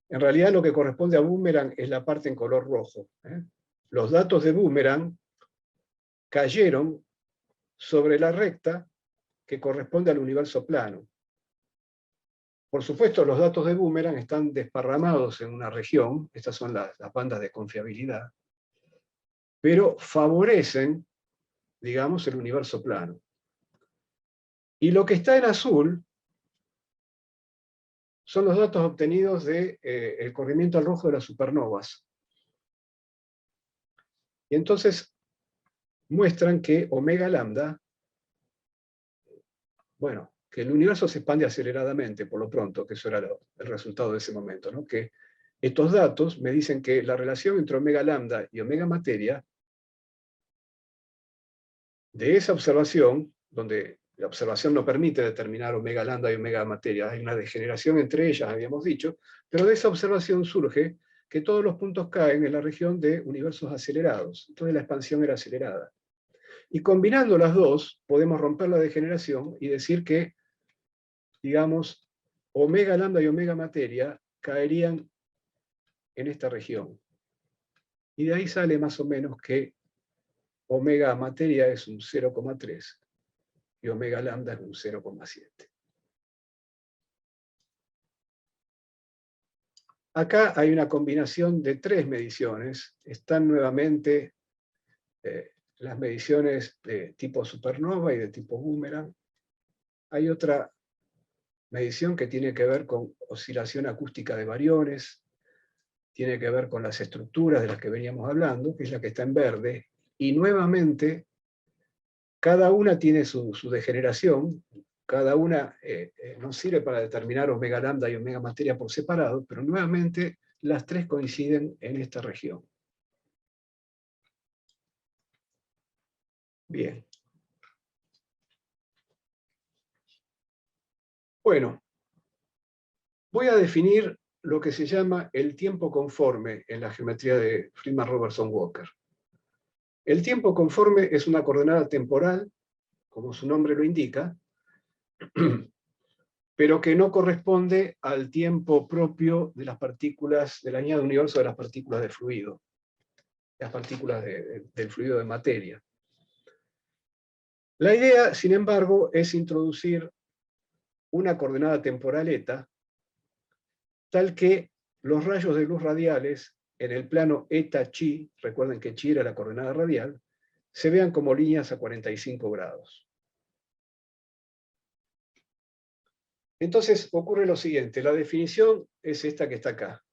En realidad lo que corresponde a Boomerang es la parte en color rojo. Los datos de Boomerang cayeron sobre la recta que corresponde al universo plano. Por supuesto, los datos de Boomerang están desparramados en una región, estas son las bandas de confiabilidad, pero favorecen, digamos, el universo plano. Y lo que está en azul son los datos obtenidos del corrimiento al rojo de las supernovas. Y entonces muestran que omega lambda, bueno, que el universo se expande aceleradamente, por lo pronto, que eso era el resultado de ese momento, ¿no? Que estos datos me dicen que la relación entre omega lambda y omega materia, de esa observación, donde la observación no permite determinar omega lambda y omega materia, hay una degeneración entre ellas, habíamos dicho, pero de esa observación surge que todos los puntos caen en la región de universos acelerados. Entonces la expansión era acelerada. Y combinando las dos, podemos romper la degeneración y decir que, digamos, omega lambda y omega materia caerían en esta región. Y de ahí sale más o menos que omega materia es un 0,3 y omega lambda es un 0,7. Acá hay una combinación de 3 mediciones. Están nuevamente las mediciones de tipo supernova y de tipo boomerang. Hay otra medición que tiene que ver con oscilación acústica de bariones, tiene que ver con las estructuras de las que veníamos hablando, que es la que está en verde, y nuevamente cada una tiene su degeneración, cada una nos sirve para determinar omega lambda y omega materia por separado, pero nuevamente las tres coinciden en esta región. Bien. Bueno, voy a definir lo que se llama el tiempo conforme en la geometría de Freeman-Robertson-Walker. El tiempo conforme es una coordenada temporal, como su nombre lo indica, pero que no corresponde al tiempo propio de las partículas, del añado universo de las partículas de fluido, las partículas del fluido de materia. La idea, sin embargo, es introducir una coordenada temporal eta, tal que los rayos de luz radiales en el plano eta chi, recuerden que chi era la coordenada radial, se vean como líneas a 45 grados. Entonces ocurre lo siguiente, la definición es esta que está acá,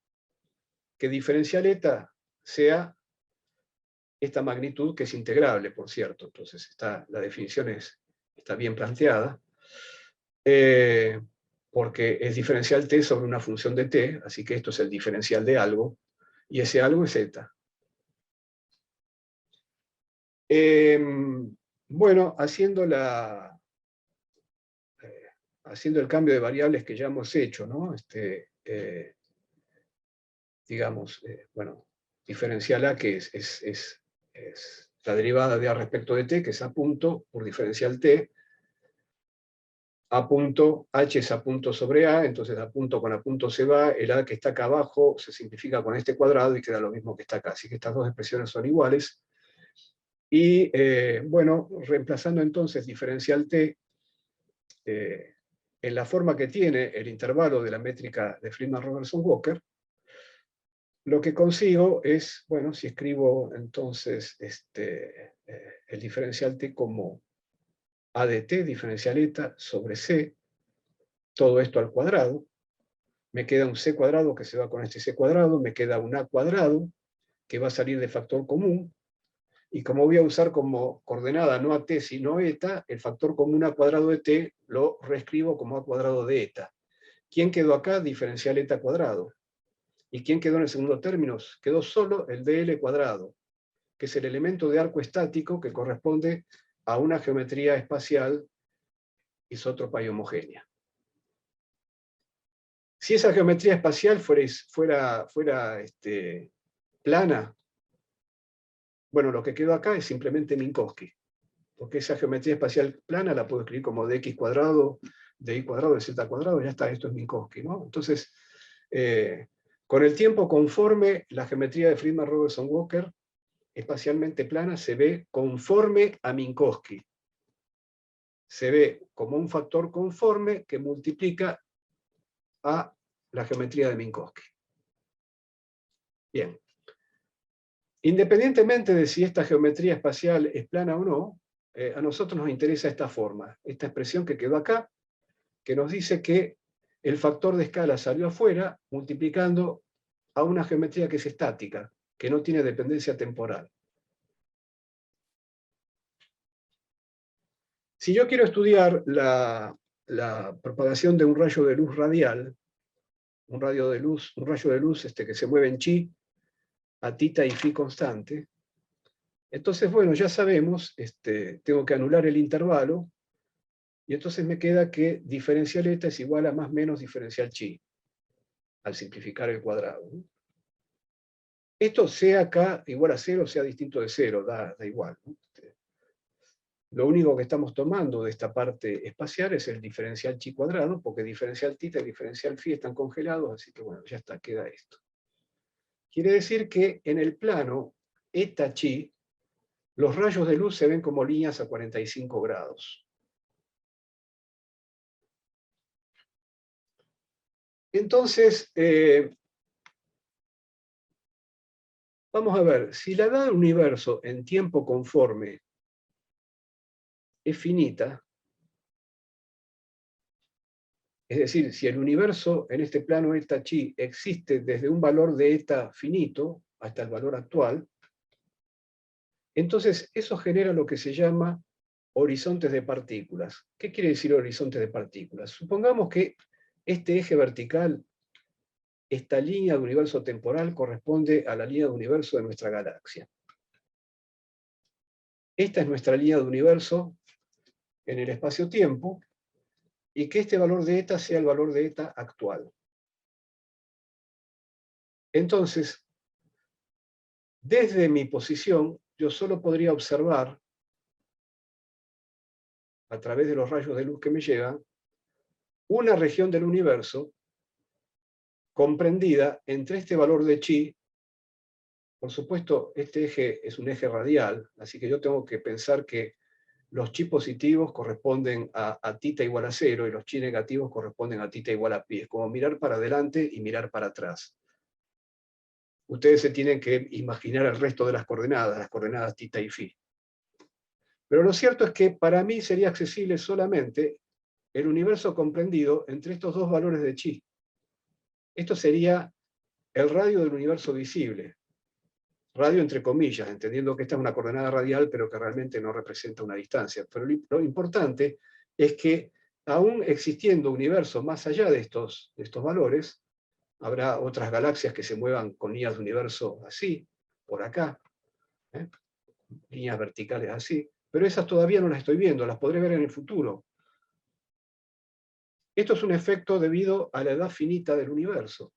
que diferencial eta sea esta magnitud, que es integrable, por cierto. Entonces la definición está bien planteada, porque es diferencial t sobre una función de t, así que esto es el diferencial de algo, y ese algo es eta. Bueno, haciendo el cambio de variables que ya hemos hecho, ¿no? Digamos, bueno, diferencial a, que es la derivada de a respecto de t, que es a punto por diferencial t, a punto, h es a punto sobre a, entonces a punto con a punto se va, el a que está acá abajo se simplifica con este cuadrado y queda lo mismo que está acá, así que estas dos expresiones son iguales. Y bueno, reemplazando entonces diferencial t en la forma que tiene el intervalo de la métrica de Freeman-Robertson-Walker, lo que consigo es, bueno, si escribo entonces el diferencial t como a de t, diferencial eta, sobre c, todo esto al cuadrado, me queda un c cuadrado que se va con este c cuadrado, me queda un a cuadrado que va a salir de factor común, y como voy a usar como coordenada no a t sino eta, el factor común a cuadrado de t lo reescribo como a cuadrado de eta. ¿Quién quedó acá? Diferencial eta cuadrado. ¿Y quién quedó en el segundo término? Quedó solo el dl cuadrado, que es el elemento de arco estático que corresponde a una geometría espacial isótropa y homogénea. Si esa geometría espacial fuera plana, bueno, lo que quedó acá es simplemente Minkowski, porque esa geometría espacial plana la puedo escribir como dx cuadrado, de y cuadrado, de z cuadrado, ya está, esto es Minkowski, ¿no? Entonces, con el tiempo conforme, la geometría de Freeman-Robertson-Walker espacialmente plana se ve conforme a Minkowski. Se ve como un factor conforme que multiplica a la geometría de Minkowski. Bien. Independientemente de si esta geometría espacial es plana o no, a nosotros nos interesa esta forma, esta expresión que quedó acá, que nos dice que el factor de escala salió afuera multiplicando a una geometría que es estática, que no tiene dependencia temporal. Si yo quiero estudiar la propagación de un rayo de luz radial, un rayo de luz que se mueve en chi, a tita y phi constante, entonces, bueno, ya sabemos, tengo que anular el intervalo, y entonces me queda que diferencial eta es igual a más menos diferencial chi, al simplificar el cuadrado. Esto sea acá igual a 0, sea distinto de 0, da igual, ¿no? Lo único que estamos tomando de esta parte espacial es el diferencial chi cuadrado, porque diferencial tita y diferencial phi están congelados, así que bueno, ya está, queda esto. Quiere decir que en el plano eta chi, los rayos de luz se ven como líneas a 45 grados. Entonces, vamos a ver, si la edad del universo en tiempo conforme es finita, es decir, si el universo en este plano eta chi existe desde un valor de eta finito hasta el valor actual, Entonces, eso genera lo que se llama horizontes de partículas. ¿Qué quiere decir horizontes de partículas? Supongamos que este eje vertical, esta línea de universo temporal, corresponde a la línea de universo de nuestra galaxia. Esta es nuestra línea de universo en el espacio-tiempo, y que este valor de eta sea el valor de eta actual. Entonces, desde mi posición, yo solo podría observar, a través de los rayos de luz que me llegan, una región del universo comprendida entre este valor de chi. Por supuesto, este eje es un eje radial, así que yo tengo que pensar que los chi positivos corresponden a tita igual a 0 y los chi negativos corresponden a tita igual a pi. Es como mirar para adelante y mirar para atrás. Ustedes se tienen que imaginar el resto de las coordenadas tita y phi. Pero lo cierto es que para mí sería accesible solamente el universo comprendido entre estos dos valores de chi. Esto sería el radio del universo visible. Radio entre comillas, entendiendo que esta es una coordenada radial, pero que realmente no representa una distancia. Pero lo importante es que, aún existiendo universos más allá de estos valores, habrá otras galaxias que se muevan con líneas de universo así, por acá, líneas verticales así, pero esas todavía no las estoy viendo, las podré ver en el futuro. Esto es un efecto debido a la edad finita del universo,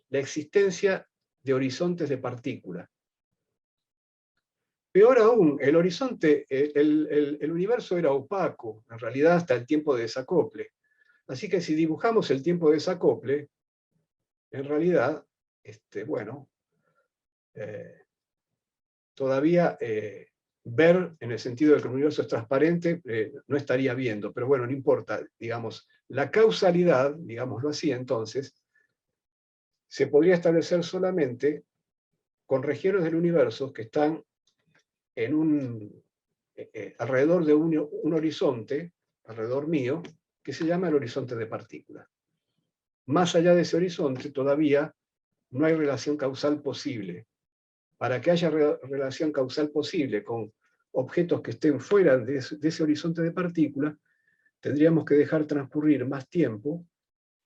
la existencia de horizontes de partículas. Peor aún, el horizonte, el universo era opaco, en realidad hasta el tiempo de desacople. Así que si dibujamos el tiempo de desacople, en realidad, todavía ver, en el sentido de que el universo es transparente, no estaría viendo, pero bueno, no importa, digamos, la causalidad, digámoslo así entonces, se podría establecer solamente con regiones del universo que están en alrededor de un horizonte, alrededor mío, que se llama el horizonte de partículas. Más allá de ese horizonte todavía no hay relación causal posible. Para que haya relación causal posible con objetos que estén fuera de ese horizonte de partículas, tendríamos que dejar transcurrir más tiempo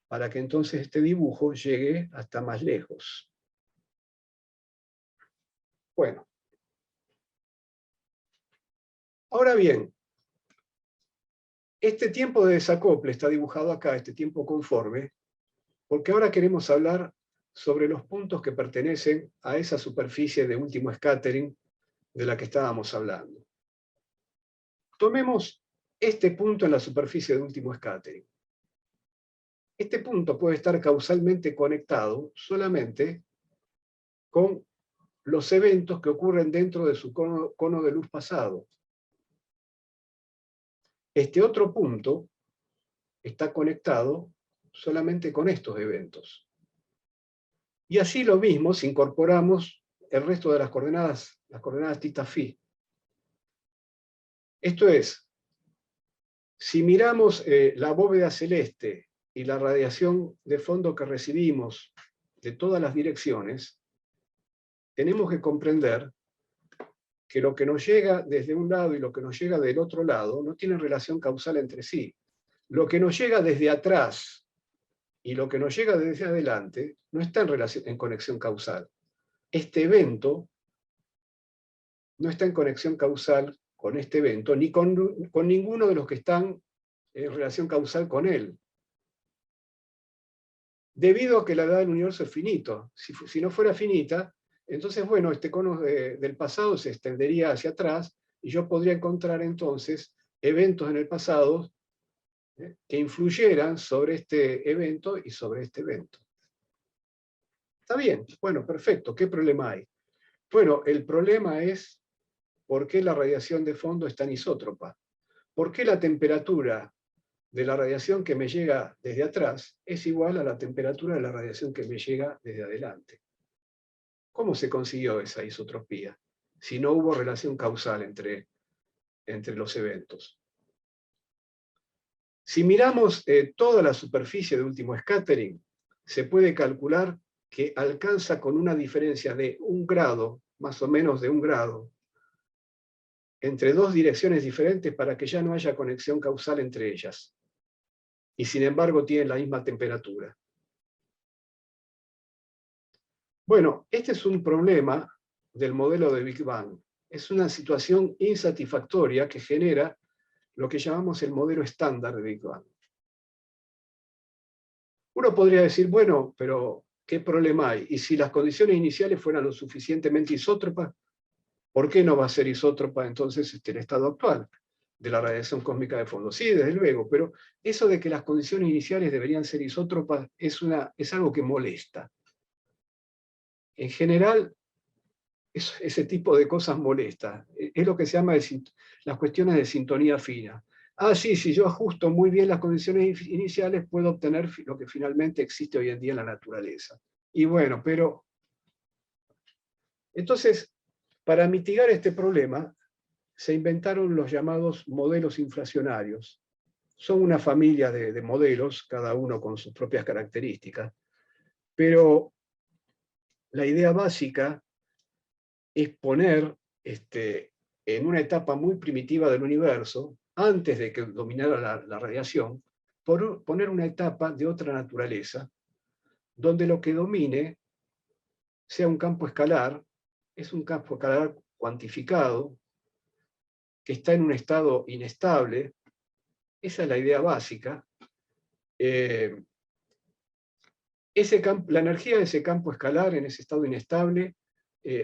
para que entonces este dibujo llegue hasta más lejos. Bueno. Ahora bien, este tiempo de desacople está dibujado acá, este tiempo conforme, porque ahora queremos hablar sobre los puntos que pertenecen a esa superficie de último scattering de la que estábamos hablando. Tomemos este punto en la superficie de último scattering. Este punto puede estar causalmente conectado solamente con los eventos que ocurren dentro de su cono de luz pasado. Este otro punto está conectado solamente con estos eventos. Y así lo mismo si incorporamos el resto de las coordenadas tita phi. Esto es, si miramos la bóveda celeste y la radiación de fondo que recibimos de todas las direcciones, tenemos que comprender que lo que nos llega desde un lado y lo que nos llega del otro lado no tienen relación causal entre sí. Lo que nos llega desde atrás y lo que nos llega desde adelante no está en conexión causal. Este evento no está en conexión causal con este evento, ni con ninguno de los que están en relación causal con él. Debido a que la edad del universo es finito. Si no fuera finita, entonces, bueno, este cono del pasado se extendería hacia atrás y yo podría encontrar entonces eventos en el pasado que influyeran sobre este evento y sobre este evento. Está bien, bueno, perfecto. ¿Qué problema hay? Bueno, el problema es por qué la radiación de fondo es tan isótropa. ¿Por qué la temperatura de la radiación que me llega desde atrás es igual a la temperatura de la radiación que me llega desde adelante? ¿Cómo se consiguió esa isotropía si no hubo relación causal entre los eventos? Si miramos toda la superficie de último scattering, se puede calcular que alcanza con una diferencia de 1 grado, más o menos de 1 grado, entre dos direcciones diferentes para que ya no haya conexión causal entre ellas. Y sin embargo tienen la misma temperatura. Bueno, este es un problema del modelo de Big Bang. Es una situación insatisfactoria que genera lo que llamamos el modelo estándar de Big Bang. Uno podría decir, bueno, pero ¿qué problema hay? Y si las condiciones iniciales fueran lo suficientemente isótropas, ¿por qué no va a ser isótropa entonces el estado actual de la radiación cósmica de fondo? Sí, desde luego, pero eso de que las condiciones iniciales deberían ser isótropas es algo que molesta. En general, ese tipo de cosas molesta. Es lo que se llama las cuestiones de sintonía fina. Ah, sí, si yo ajusto muy bien las condiciones iniciales, puedo obtener lo que finalmente existe hoy en día en la naturaleza. Y bueno, pero... Entonces, para mitigar este problema, se inventaron los llamados modelos inflacionarios. Son una familia de modelos, cada uno con sus propias características, pero la idea básica es poner en una etapa muy primitiva del universo, antes de que dominara la radiación, poner una etapa de otra naturaleza, donde lo que domine sea un campo escalar, es un campo escalar cuantificado, que está en un estado inestable. Esa es la idea básica. La energía de ese campo escalar, en ese estado inestable,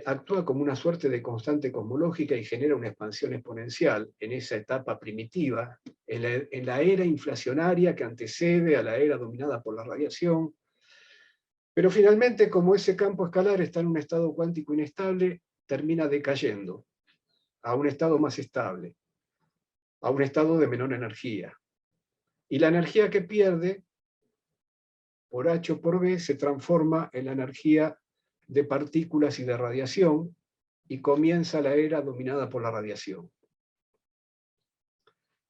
actúa como una suerte de constante cosmológica y genera una expansión exponencial en esa etapa primitiva, en la era inflacionaria que antecede a la era dominada por la radiación. Pero finalmente, como ese campo escalar está en un estado cuántico inestable, termina decayendo a un estado más estable, a un estado de menor energía. Y la energía que pierde, por H o por B, se transforma en la energía de partículas y de radiación, y comienza la era dominada por la radiación.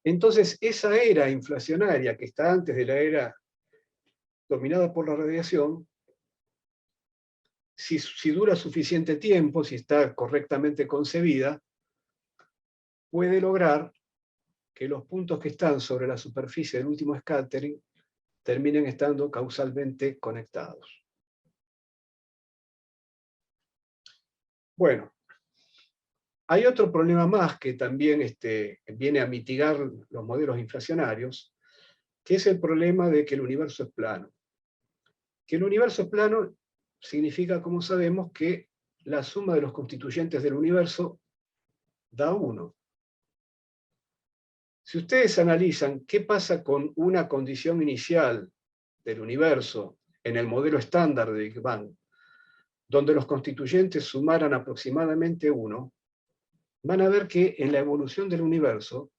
Entonces, esa era inflacionaria que está antes de la era dominada por la radiación, si dura suficiente tiempo, si está correctamente concebida, puede lograr que los puntos que están sobre la superficie del último scattering terminen estando causalmente conectados. Bueno, hay otro problema más que también viene a mitigar los modelos inflacionarios, que es el problema de que el universo es plano. Que el universo es plano significa, como sabemos, que la suma de los constituyentes del universo da 1. Si ustedes analizan qué pasa con una condición inicial del universo en el modelo estándar de Big Bang, donde los constituyentes sumaran aproximadamente 1, van a ver que en la evolución del universo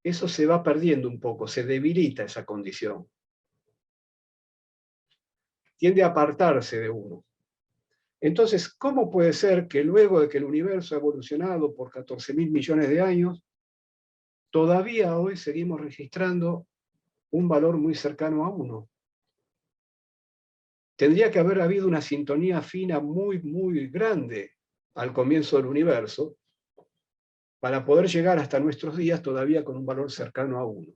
eso se va perdiendo un poco, se debilita esa condición. Tiende a apartarse de 1. Entonces, ¿cómo puede ser que luego de que el universo ha evolucionado por 14.000 millones de años, todavía hoy seguimos registrando un valor muy cercano a 1? Tendría que haber habido una sintonía fina muy, muy grande al comienzo del universo para poder llegar hasta nuestros días todavía con un valor cercano a 1.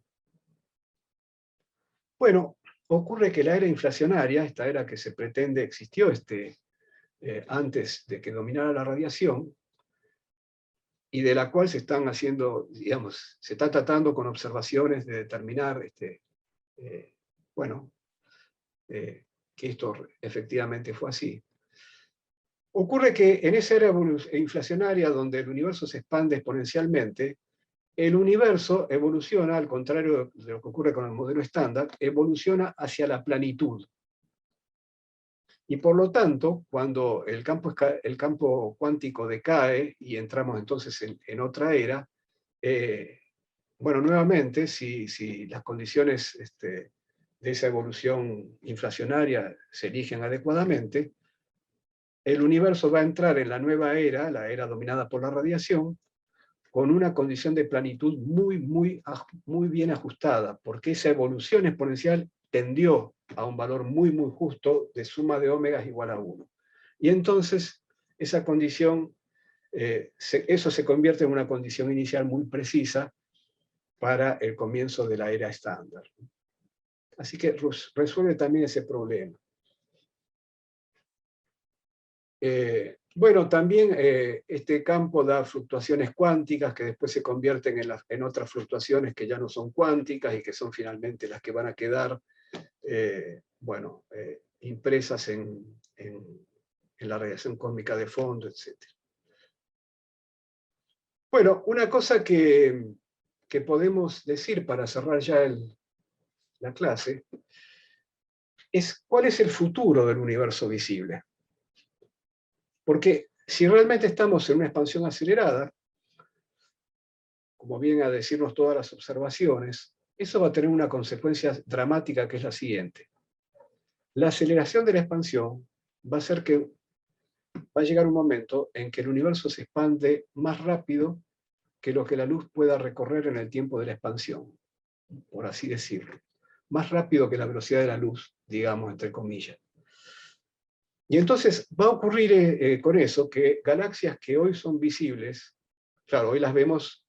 Bueno, ocurre que la era inflacionaria, esta era que se pretende existió antes de que dominara la radiación, y de la cual se están haciendo, digamos, se está tratando con observaciones de determinar, que esto efectivamente fue así. Ocurre que en esa era inflacionaria, donde el universo se expande exponencialmente, el universo evoluciona, al contrario de lo que ocurre con el modelo estándar, evoluciona hacia la planitud. Y por lo tanto, cuando el campo cuántico decae y entramos entonces en otra era, bueno, nuevamente, si las condiciones de esa evolución inflacionaria se eligen adecuadamente, el universo va a entrar en la nueva era, la era dominada por la radiación, con una condición de planitud muy, muy, muy bien ajustada, porque esa evolución exponencial tendió a un valor muy, muy justo de suma de ómegas igual a 1. Y entonces esa condición eso se convierte en una condición inicial muy precisa para el comienzo de la era estándar. Así que resuelve también ese problema. Bueno, también este campo da fluctuaciones cuánticas que después se convierten en otras fluctuaciones que ya no son cuánticas y que son finalmente las que van a quedar bueno, impresas en la radiación cósmica de fondo, etc. Bueno, una cosa que podemos decir para cerrar ya la clase es cuál es el futuro del universo visible. Porque si realmente estamos en una expansión acelerada, como vienen a decirnos todas las observaciones, eso va a tener una consecuencia dramática que es la siguiente. La aceleración de la expansión va a hacer que va a llegar un momento en que el universo se expande más rápido que lo que la luz pueda recorrer en el tiempo de la expansión, por así decirlo. Más rápido que la velocidad de la luz, digamos, entre comillas. Y entonces va a ocurrir con eso que galaxias que hoy son visibles, claro, hoy las vemos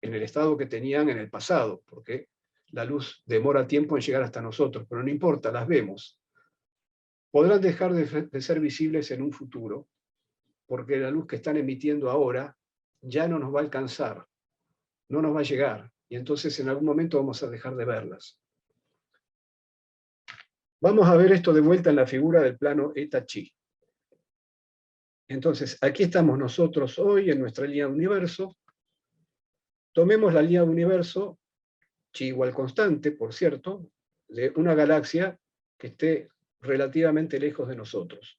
en el estado que tenían en el pasado, porque la luz demora tiempo en llegar hasta nosotros, pero no importa, las vemos. Podrán dejar de ser visibles en un futuro, porque la luz que están emitiendo ahora ya no nos va a alcanzar, no nos va a llegar, y entonces en algún momento vamos a dejar de verlas. Vamos a ver esto de vuelta en la figura del plano eta chi. Entonces, aquí estamos nosotros hoy en nuestra línea de universo. Tomemos la línea de universo, chi igual constante, por cierto, de una galaxia que esté relativamente lejos de nosotros.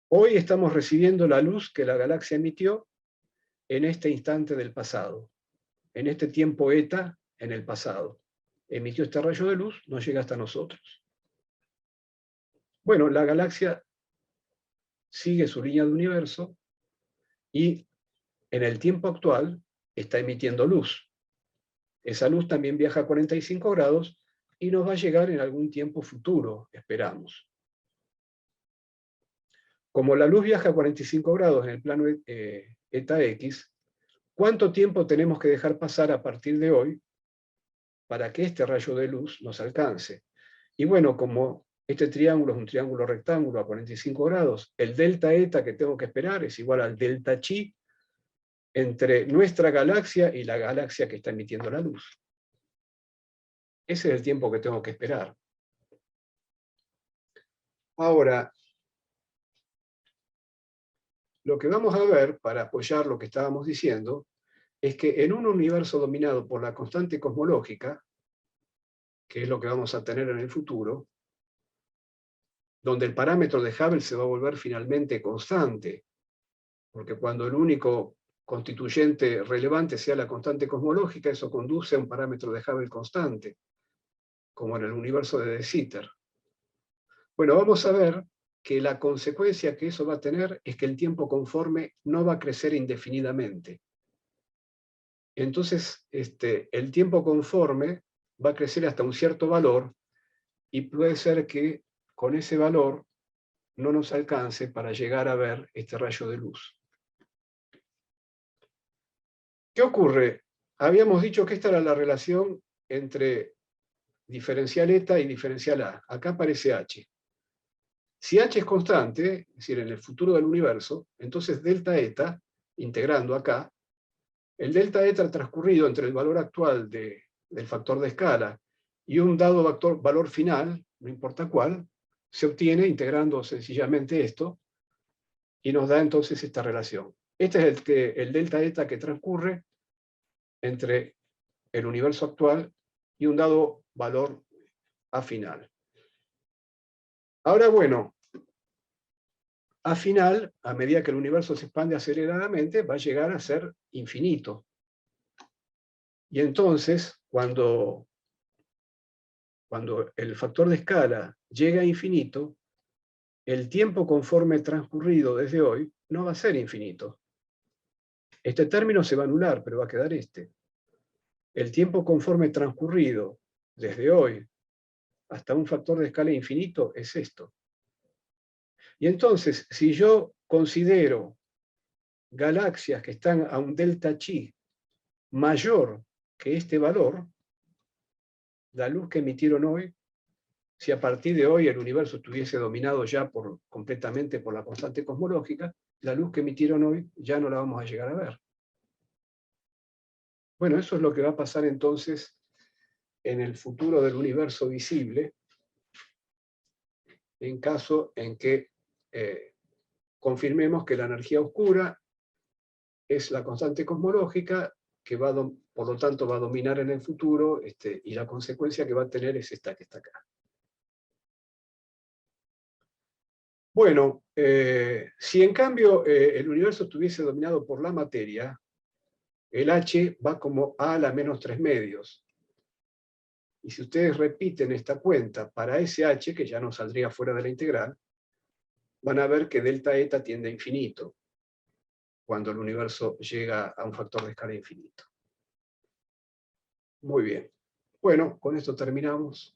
Hoy estamos recibiendo la luz que la galaxia emitió en este instante del pasado, en este tiempo eta en el pasado. Emitió este rayo de luz, no llega hasta nosotros. Bueno, la galaxia sigue su línea de universo y en el tiempo actual está emitiendo luz. Esa luz también viaja a 45 grados y nos va a llegar en algún tiempo futuro, esperamos. Como la luz viaja a 45 grados en el plano eta X, ¿cuánto tiempo tenemos que dejar pasar a partir de hoy para que este rayo de luz nos alcance? Y bueno, como este triángulo es un triángulo rectángulo a 45 grados, el delta eta que tengo que esperar es igual al delta chi entre nuestra galaxia y la galaxia que está emitiendo la luz. Ese es el tiempo que tengo que esperar. Ahora, lo que vamos a ver, para apoyar lo que estábamos diciendo, es que en un universo dominado por la constante cosmológica, que es lo que vamos a tener en el futuro, donde el parámetro de Hubble se va a volver finalmente constante, porque cuando el único constituyente relevante sea la constante cosmológica, eso conduce a un parámetro de Hubble constante, como en el universo de De Sitter. Bueno, vamos a ver que la consecuencia que eso va a tener es que el tiempo conforme no va a crecer indefinidamente. Entonces, el tiempo conforme va a crecer hasta un cierto valor y puede ser que con ese valor no nos alcance para llegar a ver este rayo de luz. ¿Qué ocurre? Habíamos dicho que esta era la relación entre diferencial eta y diferencial A. Acá aparece H. Si H es constante, es decir, en el futuro del universo, entonces delta eta, integrando acá, el delta eta transcurrido entre el valor actual del factor de escala y un dado valor final, no importa cuál, se obtiene integrando sencillamente esto y nos da entonces esta relación. Este es el delta eta que transcurre entre el universo actual y un dado valor A final. Ahora, bueno, A final, a medida que el universo se expande aceleradamente, va a llegar a ser infinito. Y entonces, cuando el factor de escala llega a infinito, el tiempo conforme transcurrido desde hoy no va a ser infinito. Este término se va a anular, pero va a quedar este. El tiempo conforme transcurrido desde hoy hasta un factor de escala infinito es esto. Y entonces, si yo considero galaxias que están a un delta chi mayor que este valor, la luz que emitieron hoy, si a partir de hoy el universo estuviese dominado ya completamente por la constante cosmológica, la luz que emitieron hoy ya no la vamos a llegar a ver. Bueno, eso es lo que va a pasar entonces en el futuro del universo visible, en caso en que confirmemos que la energía oscura es la constante cosmológica que por lo tanto va a dominar en el futuro, y la consecuencia que va a tener es esta que está acá. Bueno, si en cambio el universo estuviese dominado por la materia, el H va como A a la menos 3 medios. Y si ustedes repiten esta cuenta para ese H, que ya no saldría fuera de la integral, van a ver que delta eta tiende a infinito, cuando el universo llega a un factor de escala infinito. Muy bien. Bueno, con esto terminamos.